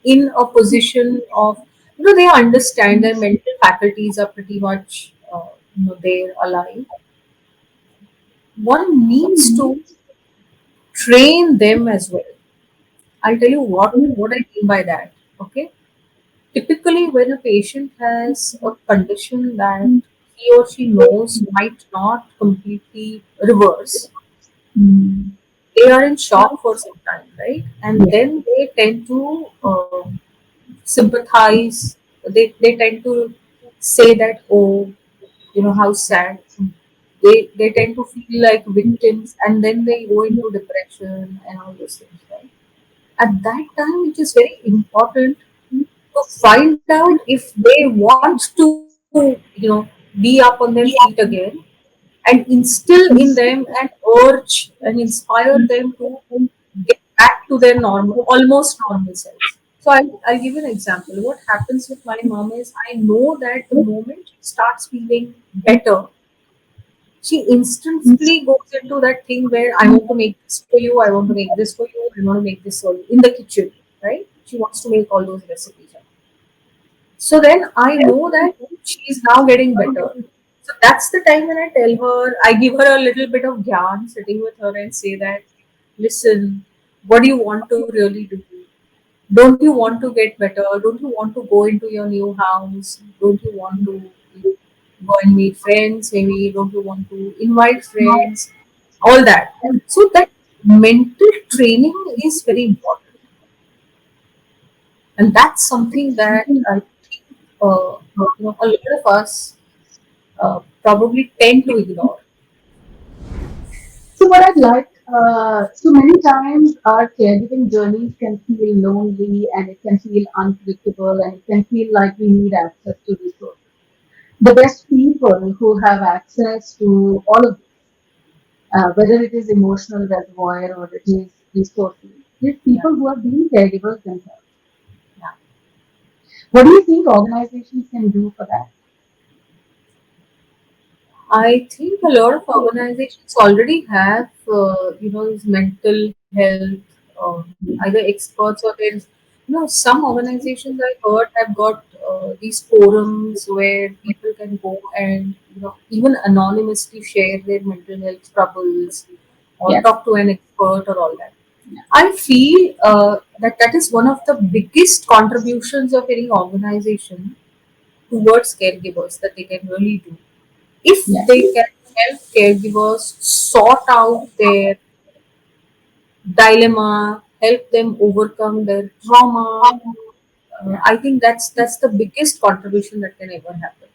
in a position of, they understand their mental faculties are pretty much, they're alive. One needs to train them as well. I'll tell you what I mean by that. Okay. Typically, when a patient has a condition that he or she knows might not completely reverse, Hmm. they are in shock for some time, right? And Yeah. then they tend to sympathize. they tend to say that, oh, how sad. They tend to feel like victims, and then they go into depression and all those things, right? At that time, it is very important to find out if they want to, be up on their feet again, and instill in them an urge and inspire them to get back to their normal, almost normal selves. So I'll give you an example. What happens with my mom is, I know that the moment she starts feeling better, she instantly goes into that thing where I want to make this for you, I want to make this for you, I want to make this for you in the kitchen, right? She wants to make all those recipes. So then I know that she is now getting better. So that's the time when I tell her, I give her a little bit of gyan sitting with her and say that, listen, what do you want to really do? Don't you want to get better? Don't you want to go into your new house? Don't you want to go and meet friends? Maybe don't you want to invite friends? All that. So that mental training is very important, and that's something that I think a lot of us probably tend to ignore. So what I'd like, so many times our caregiving journeys can feel lonely and it can feel unpredictable and it can feel like we need access to resources. The best people who have access to all of this, whether it is emotional reservoir or it is resources, is Yeah, people who are being caregivers themselves. yeah. What do you think organizations can do for that? I think a lot of organizations already have, these mental health, either experts or there's, some organizations I heard have got these forums where people can go and, even anonymously share their mental health troubles or Yes. talk to an expert or all that. Yeah. I feel that that is one of the biggest contributions of any organization towards caregivers that they can really do. If Yeah. they can help caregivers sort out their dilemma, help them overcome their trauma, Yeah. I think that's the biggest contribution that can ever happen.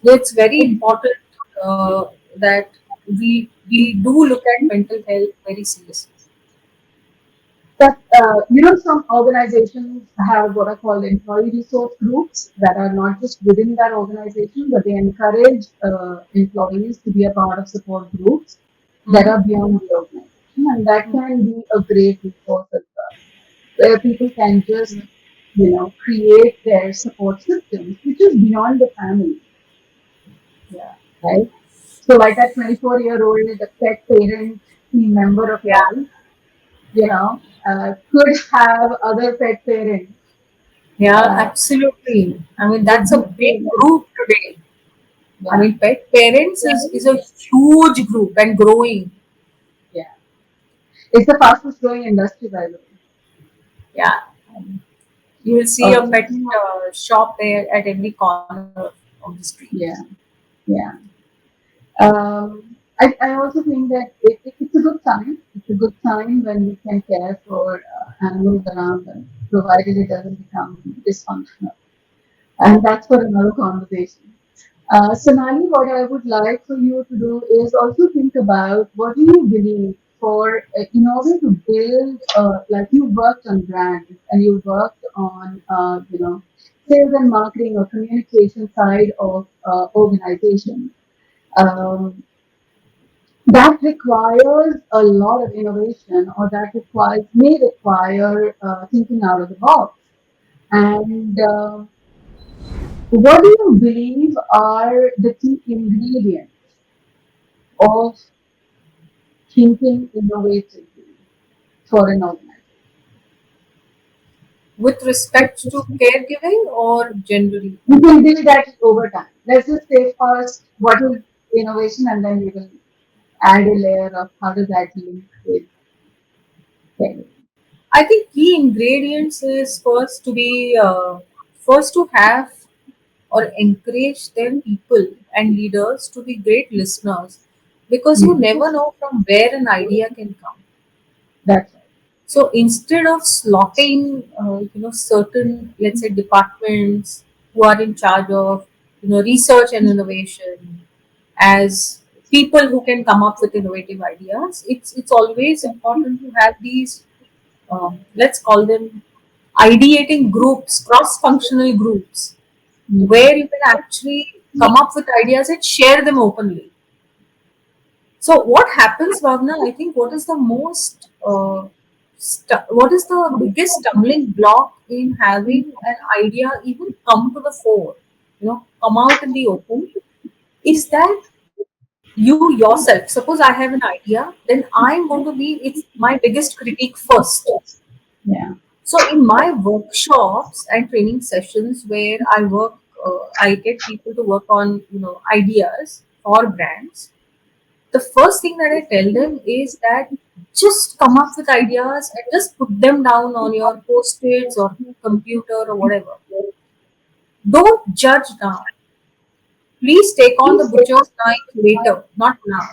So it's very important that we do look at mental health very seriously. But some organizations have what are called employee resource groups that are not just within that organization, but they encourage employees to be a part of support groups that Mm-hmm. are beyond the organization, and that can be a great resource as well, where people can just create their support systems, which is beyond the family, Yeah, right? So, like that 24-year-old pet parent team member of yeah, yours, could have other pet parents yeah, uh, absolutely. I mean, would that's a be big really, group today. I yeah, mean, pet parents is a huge group and growing. yeah. It's the fastest growing industry, by the way. Yeah, you will see a Okay. pet shop there at every corner of the street. Yeah, yeah. I also think that it's a good time. It's a good time when we can care for animals around us, provided it doesn't become dysfunctional. And that's for another conversation. Sonali, what I would like for you to do is also think about what do you believe for in order to build, like you worked on brands and you worked on, sales and marketing or communication side of organizations. Um, that requires a lot of innovation, or that may require thinking out of the box. And what do you believe are the key ingredients of thinking innovatively for an organization? With respect to caregiving or generally? You can build that over time. Let's just say first what is innovation, and then we will add a layer of how does that link with caregiving. I think key ingredients is first to have or encourage their people and leaders to be great listeners, because you Yeah, never know from where an idea can come. that's right. So instead of slotting, certain, let's say, departments who are in charge of research and innovation, as people who can come up with innovative ideas. It's always important to have these, let's call them ideating groups, cross functional groups, Mm. where you can actually come up with ideas and share them openly. So what happens, Bhavna? I think what is the what is the biggest stumbling block in having an idea even come to the fore, come out in the open, is that you yourself. Suppose I have an idea, then I'm going to be it's my biggest critique first. Yeah. So in my workshops and training sessions where I get people to work on ideas for brands. The first thing that I tell them is that just come up with ideas and just put them down on your post-its or computer or whatever. Don't judge now. Please take on the butcher's knife later, not now.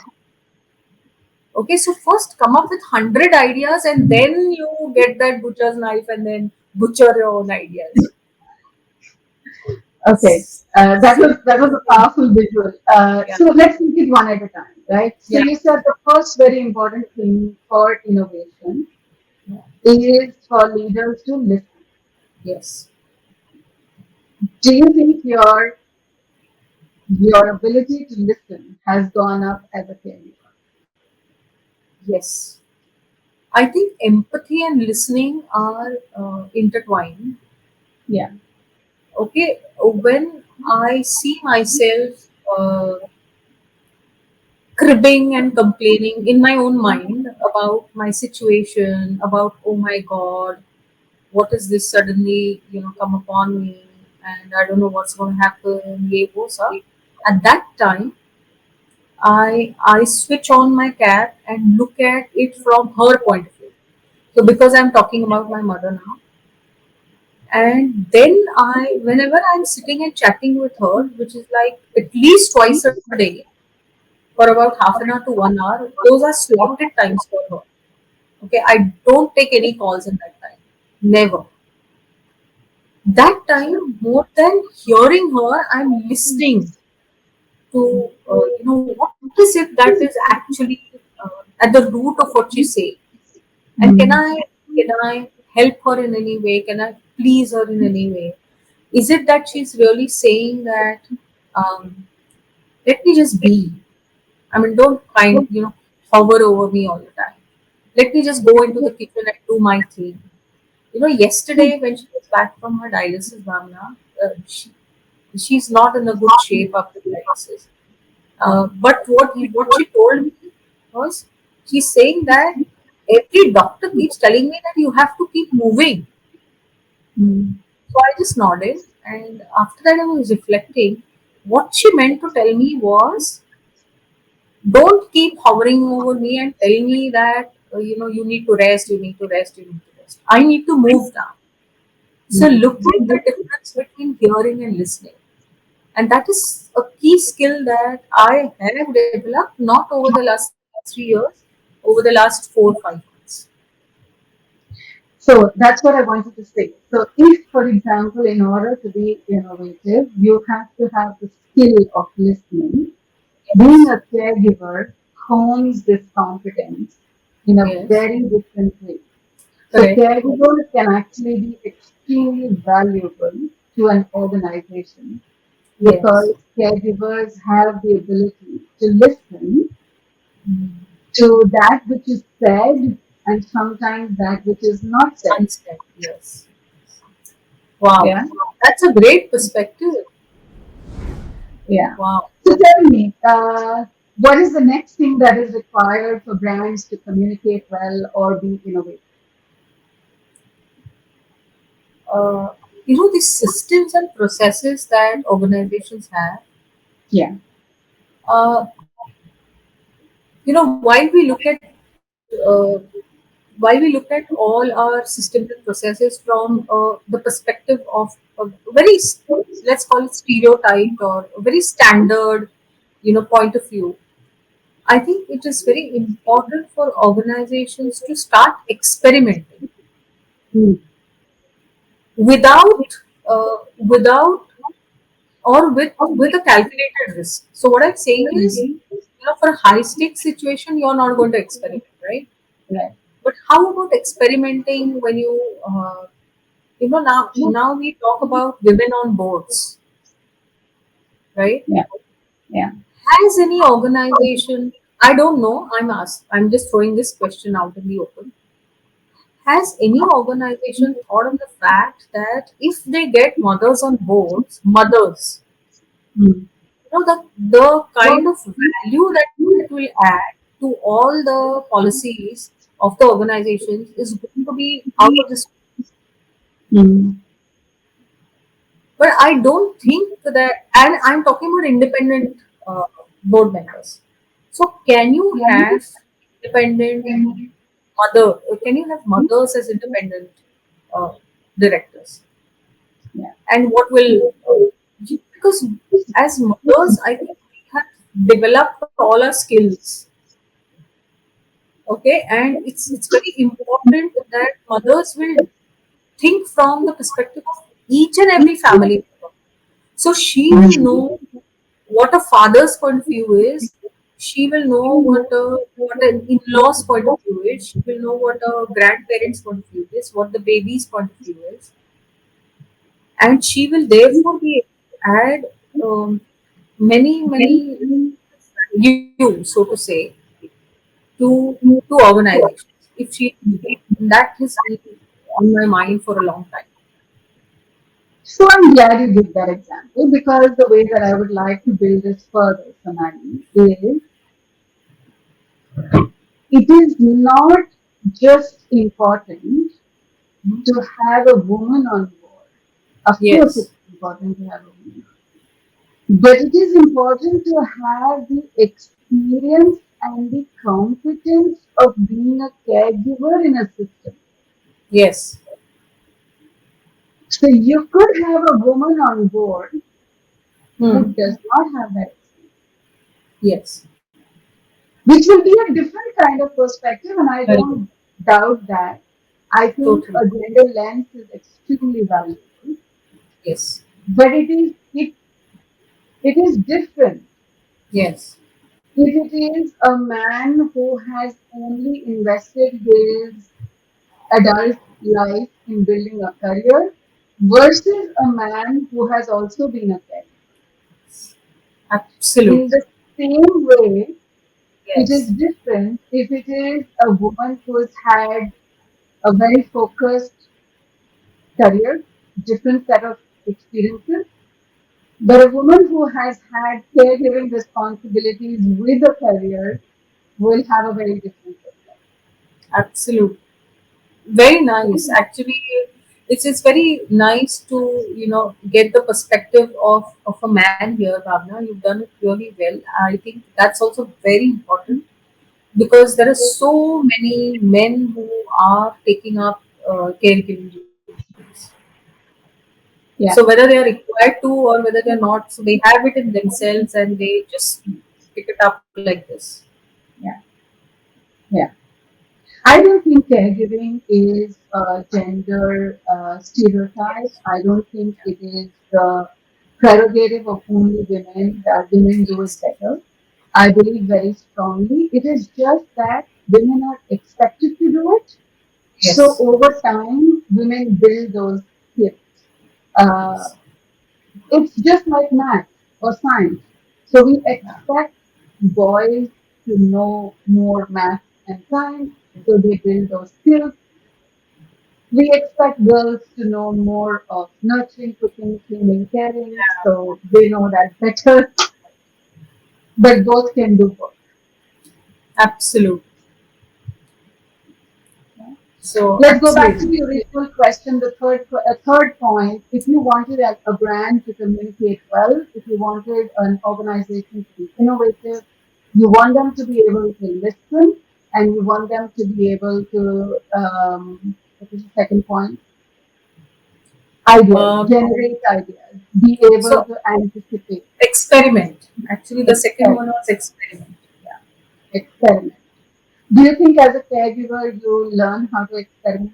Okay, so first come up with 100 ideas and then you get that butcher's knife and then butcher your own ideas. Okay. That was a powerful visual. Yeah, So let's take it one at a time, right? So yeah, you said the first very important thing for innovation yeah. is for leaders to listen. Yes, Do you think your ability to listen has gone up as a caregiver? yes. I think empathy and listening are intertwined. Yeah. Okay, when I see myself cribbing and complaining in my own mind about my situation, about oh my god, what is this suddenly come upon me, and I don't know what's going to happen, ye wo sab. At that time, I switch on my cat and look at it from her point of view. So because I'm talking about my mother now, and then whenever I'm sitting and chatting with her, which is like at least twice a day for about half an hour to 1 hour, those are slotted times for her. Okay, I don't take any calls in that time. Never. That time, more than hearing her, I'm listening to what is it that is actually at the root of what she's saying, and Mm. can I help her in any way? Can I please her in any way? Is it that she's really saying that um, let me just be? I mean, don't hover over me all the time. Let me just go into the kitchen and do my thing. Yesterday when she was back from her dialysis, Bhavna, she's not in a good shape after dialysis. But what she told me was, she's saying that every doctor keeps telling me that you have to keep moving. Mm. So I just nodded, and after that I was reflecting. What she meant to tell me was, don't keep hovering over me and tell me that you need to rest, you need to rest, you need to rest. I need to move now. So Mm. look at the difference between hearing and listening. And that is a key skill that I have developed not over the last 3 years, over the last 4 5 months. So that's what I wanted to say. So if, for example, in order to be innovative, you have to have the skill of listening. Being Yes, a caregiver hones this competence in a yes, very different way. So correct. caregivers can actually be extremely valuable to an organization Yes, because caregivers have the ability to listen mm. to that which is said and sometimes that which is not said. Unsaid. Yes. Wow, Yeah. that's a great perspective. Yeah. Wow. So tell me, what is the next thing that is required for brands to communicate well or be innovative? Uh, these systems and processes that organizations have. Yeah. Uh, while we look at all our systems and processes from the perspective of a very let's call it stereotyped or a very standard point of view, I think it is very important for organizations to start experimenting Mm. without or with a calculated risk. So what I'm saying is, for a high stakes situation, you're not going to experiment, right? Right. But how about experimenting when now we talk about women on boards, right? Yeah. Yeah. Has any organization, I don't know, I'm just throwing this question out in the open. Has any organization thought of the fact that if they get mothers on boards, mothers, Mm. the kind of value that will add to all the policies of the organizations is going to be out of this. Mm. But I don't think that, and I'm talking about independent board members. So can you have independent can you have mothers as independent uh, directors? Yeah. And what will, because as mothers, I think we have developed all our skills. Okay, and it's very important that mothers will think from the perspective of each and every family member. So she will know what a father's point of view is. She will know what an in-law's point of view is. She will know what a grandparent's point of view is, what the baby's point of view is, and she will therefore be able to add many value, so to say, to organizations. If she do that, and that has been on my mind for a long time. So I'm glad you give that example because the way that I would like to build this further, Sonali, is it is not just important to have a woman on board. Of course, Yes, it's important to have a woman, but it is important to have the experience and the competence of being a caregiver in a system. yes, So you could have a woman on board who hmm. does not have that experience, Yes, which will be a different kind of perspective, and I very good, don't doubt that. I think totally, a gender lens is extremely valuable, yes, but it is different yes, if it is a man who has only invested his adult life in building a career versus a man who has also been a caregiver. In absolutely, the same way, it is yes, different if it is a woman who has had a very focused career, different set of experiences, but a woman who has had caregiving responsibilities with a career will have a very different perspective. absolutely. Very nice. Actually, it's very nice to get the perspective of a man here, Bhavna. You've done it really well. I think that's also very important because there are so many men who are taking up caregiving duties. So whether they Yeah, are required to or whether they're not, so they have it in themselves and they just pick it up like this. yeah, yeah. I don't think caregiving is a gender stereotype. I don't think it is the prerogative of only women that women do it Yes. better. I believe very strongly. It is just that women are expected to do it. So Yes. over time, women build those skills. Uh, it's just like math or science. So we expect boys to know more math and science, so they build those skills. We expect girls to know more of nurturing, cooking, cleaning, caring, so they know that better, but both can do both. Absolutely. So Let's go back to absolutely. the original question, the third point. If you wanted a brand to communicate well, if you wanted an organization to be innovative, you want them to be able to listen, and you want them to be able to, what is the second point? Ideas, Um, generate ideas, be able so to anticipate, experiment. Actually, the second one experiment, was experiment. Yeah. experiment. Do you think as a caregiver you learn how to experiment?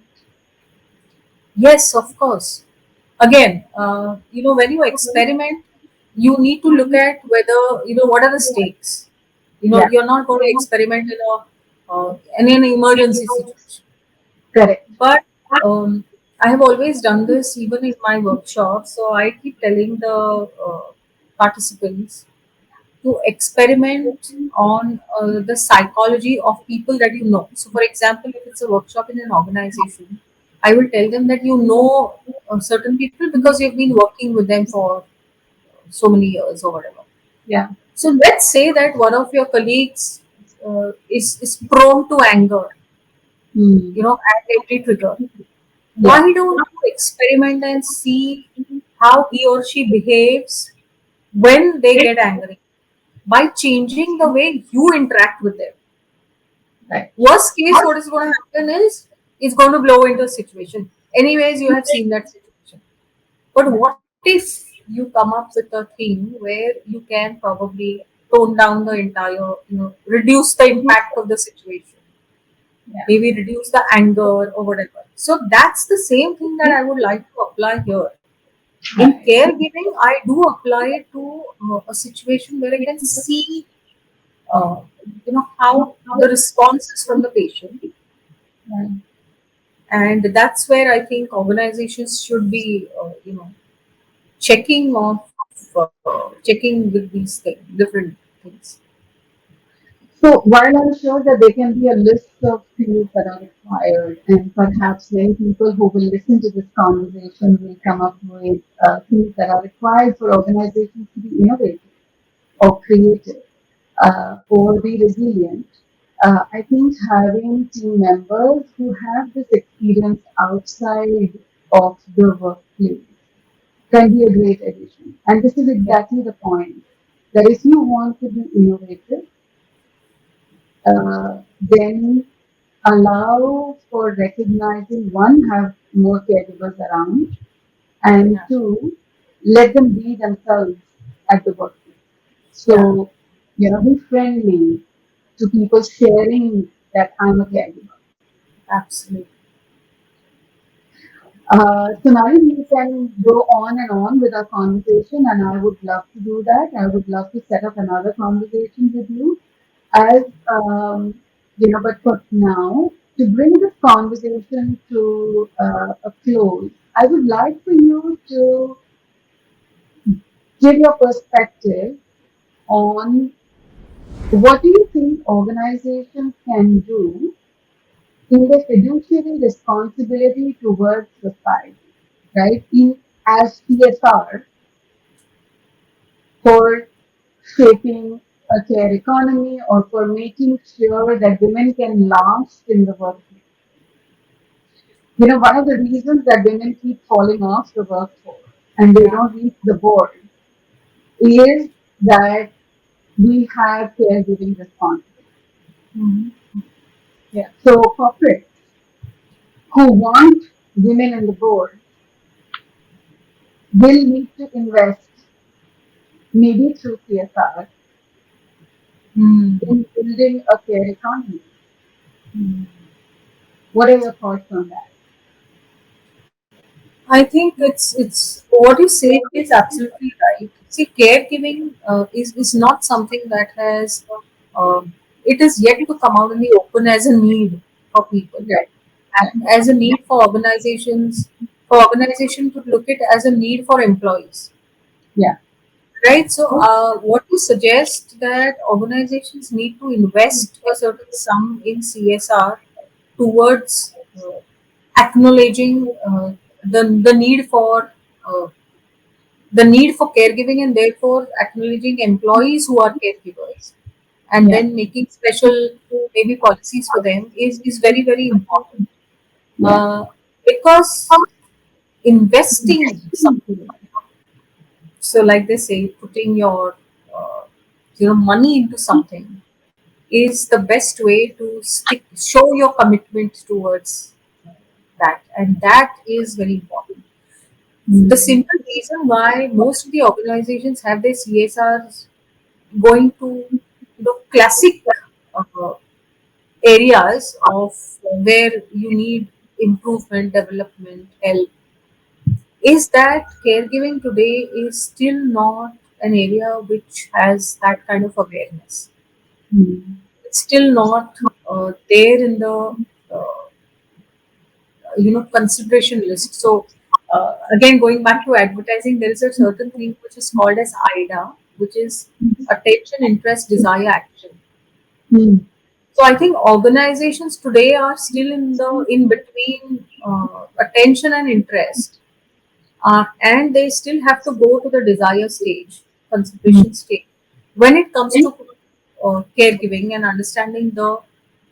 Yes, of course. Again, when you experiment, you need to look at whether, what are the stakes. Yeah. You're not going to experiment in an emergency situation. Correct. But I have always done this even in my workshops. So I keep telling the participants to experiment on the psychology of people that you know. So, for example, if it's a workshop in an organization, I will tell them that certain people because you've been working with them for so many years or whatever. Yeah. So, let's say that one of your colleagues is prone to anger, Hmm. at every trigger. Why Yeah. don't you experiment and see how he or she behaves when they get angry by changing the way you interact with them? Right. Worst case, what is going to happen is it's going to blow into a situation. Anyways, you have seen that situation. But Yeah. what if you come up with a thing where you can probably tone down the entire, reduce the impact of the situation, Yeah. maybe reduce the anger or whatever. So that's the same thing that I would like to apply here. In Right. caregiving, I do apply it to a situation where I can see, how the responses from the patient, Right. and that's where I think organizations should be, checking with these things, different things. So while I'm sure that there can be a list of things that are required, and perhaps many people who will listen to this conversation will come up with things that are required for organizations to be innovative or creative or be resilient. I think having team members who have this experience outside of the workplace can be a great addition. And this is Yeah, exactly the point that if you want to be innovative, then allow for recognizing one, have more caregivers around, and yeah, two, let them be themselves at the workplace. yeah, So, be friendly to people sharing that I'm a caregiver. absolutely. So now we can go on and on with our conversation, and I would love to do that. I would love to set up another conversation with you, as but for now, to bring this conversation to a close, I would like for you to give your perspective on what do you think organizations can do in their fiduciary responsibility towards society, right? As CSR for shaping a care economy or for making sure that women can last in the workplace. One of the reasons that women keep falling off the workforce and they Yeah. don't reach the board is that we have caregiving responsibility. Hmm. Yeah. So corporates who want women in the board will need to invest, maybe through CSR, Hmm. in building a care economy. Hmm. What are your thoughts on that? I think it's what you say is absolutely right. See, caregiving is not something that has it is yet to come out in the open as a need for people, Right. as a need for organizations, for organization to look it as a need for employees, Yeah. right? So, what you suggest that organizations need to invest a certain sum in CSR towards acknowledging the need for uh, the need for caregiving, and therefore acknowledging employees who are caregivers, and Yeah. then making special maybe policies for them is very very important, Yeah. uh, because investing something, so like they say, putting your uh, money into something is the best way to show your commitment towards that, and that is very important. The Mm. simple reason why most of the organizations have their CSRs going to classic uh, areas of where you need improvement, development, help, is that caregiving today is still not. an area which has that kind of awareness. Mm. It's still not there in the uh, consideration list. So again, going back to advertising, there is a certain thing which is called as ida, which is attention, interest, desire, action. Mm. So I think organizations today are still in between attention and interest, and they still have to go to the desire stage, consideration stage, when it comes to caregiving and understanding the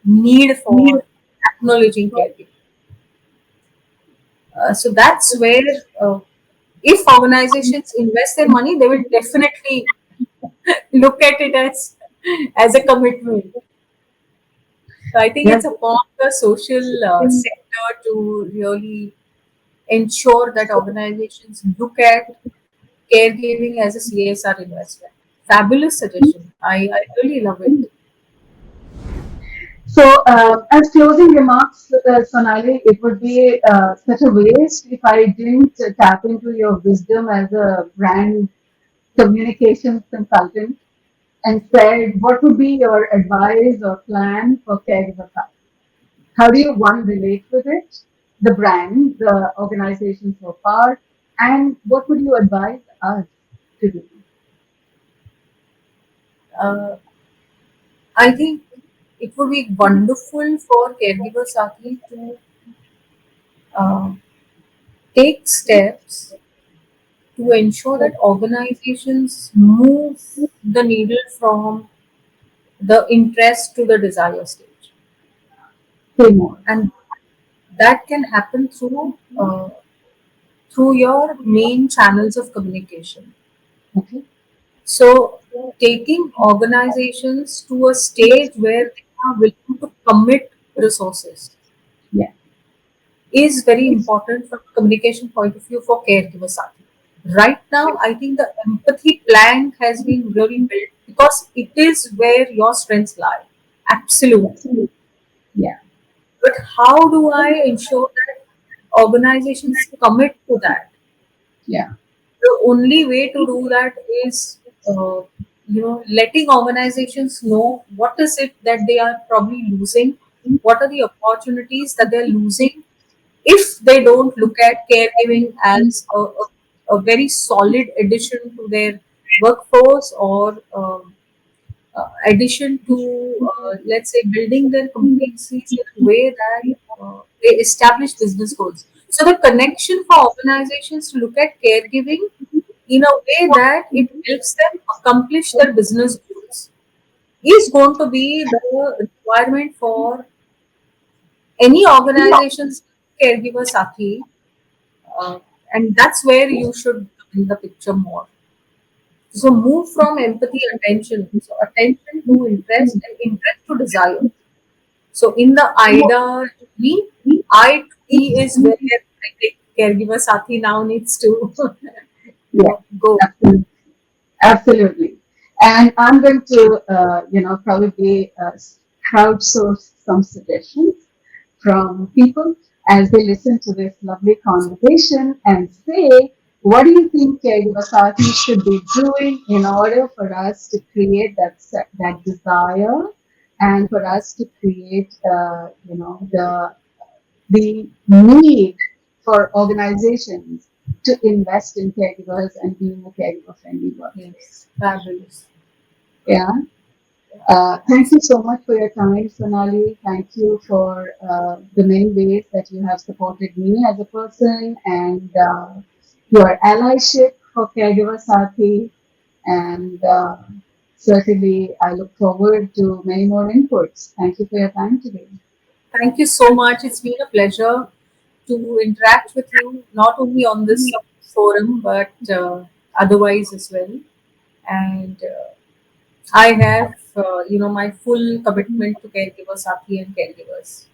need for acknowledging caregiving. So that's where, uh, if organizations invest their money, they will definitely look at it as a commitment. So I think Yeah. it's upon the social sector to really ensure that organizations look at caregiving as a CSR investment. Fabulous suggestion. I really love it. So, as closing remarks, Sonali, it would be such a waste if I didn't tap into your wisdom as a brand communications consultant and said, what would be your advice or plan for caregiver side? How do you one relate with it, the brand, the organization so far, and what would you advise us to do? Uh, I think it would be wonderful for caregivers Saki to uh, take steps to ensure that organizations move the needle from the interest to the desire stage, Say more. and that can happen through your main channels of communication. Okay. So, taking organizations to a stage where they are willing to commit resources Yeah. is very important from a communication point of view for caregivers. Right now, I think the empathy plank has been really built because it is where your strengths lie. Absolutely. Yeah. Yeah. But how do I ensure that organizations commit to that? Yeah. The only way to do that is, letting organizations know what is it that they are probably losing, what are the opportunities that they're losing if they don't look at caregiving as a very solid addition to their workforce, or addition to, let's say, building their competencies in a way that they establish business goals. So the connection for organizations to look at caregiving in a way that it helps them accomplish their business goals is going to be the requirement for any organization's caregiver Sati, uh, and that's where you should come in the picture more. So move from empathy, attention. So attention to interest and interest to desire. So in the IDA journey, I to E is where I think caregiver Sati now needs to Yeah. go. Absolutely. Absolutely. And I'm going to, probably crowdsource some suggestions from people as they listen to this lovely conversation and say, what do you think caregiver Sati should be doing in order for us to create that desire and for us to create, the need for organizations to invest in caregivers and being a caregiver friendly workplace. Yes, fabulous. Yeah. Thank you so much for your time, Sonali. Thank you for the many ways that you have supported me as a person and your allyship for Caregiver Sati. And certainly, I look forward to many more inputs. Thank you for your time today. Thank you so much. It's been a pleasure to interact with you, not only on this forum, but otherwise as well. And I have, my full commitment to caregivers, Sati and caregivers.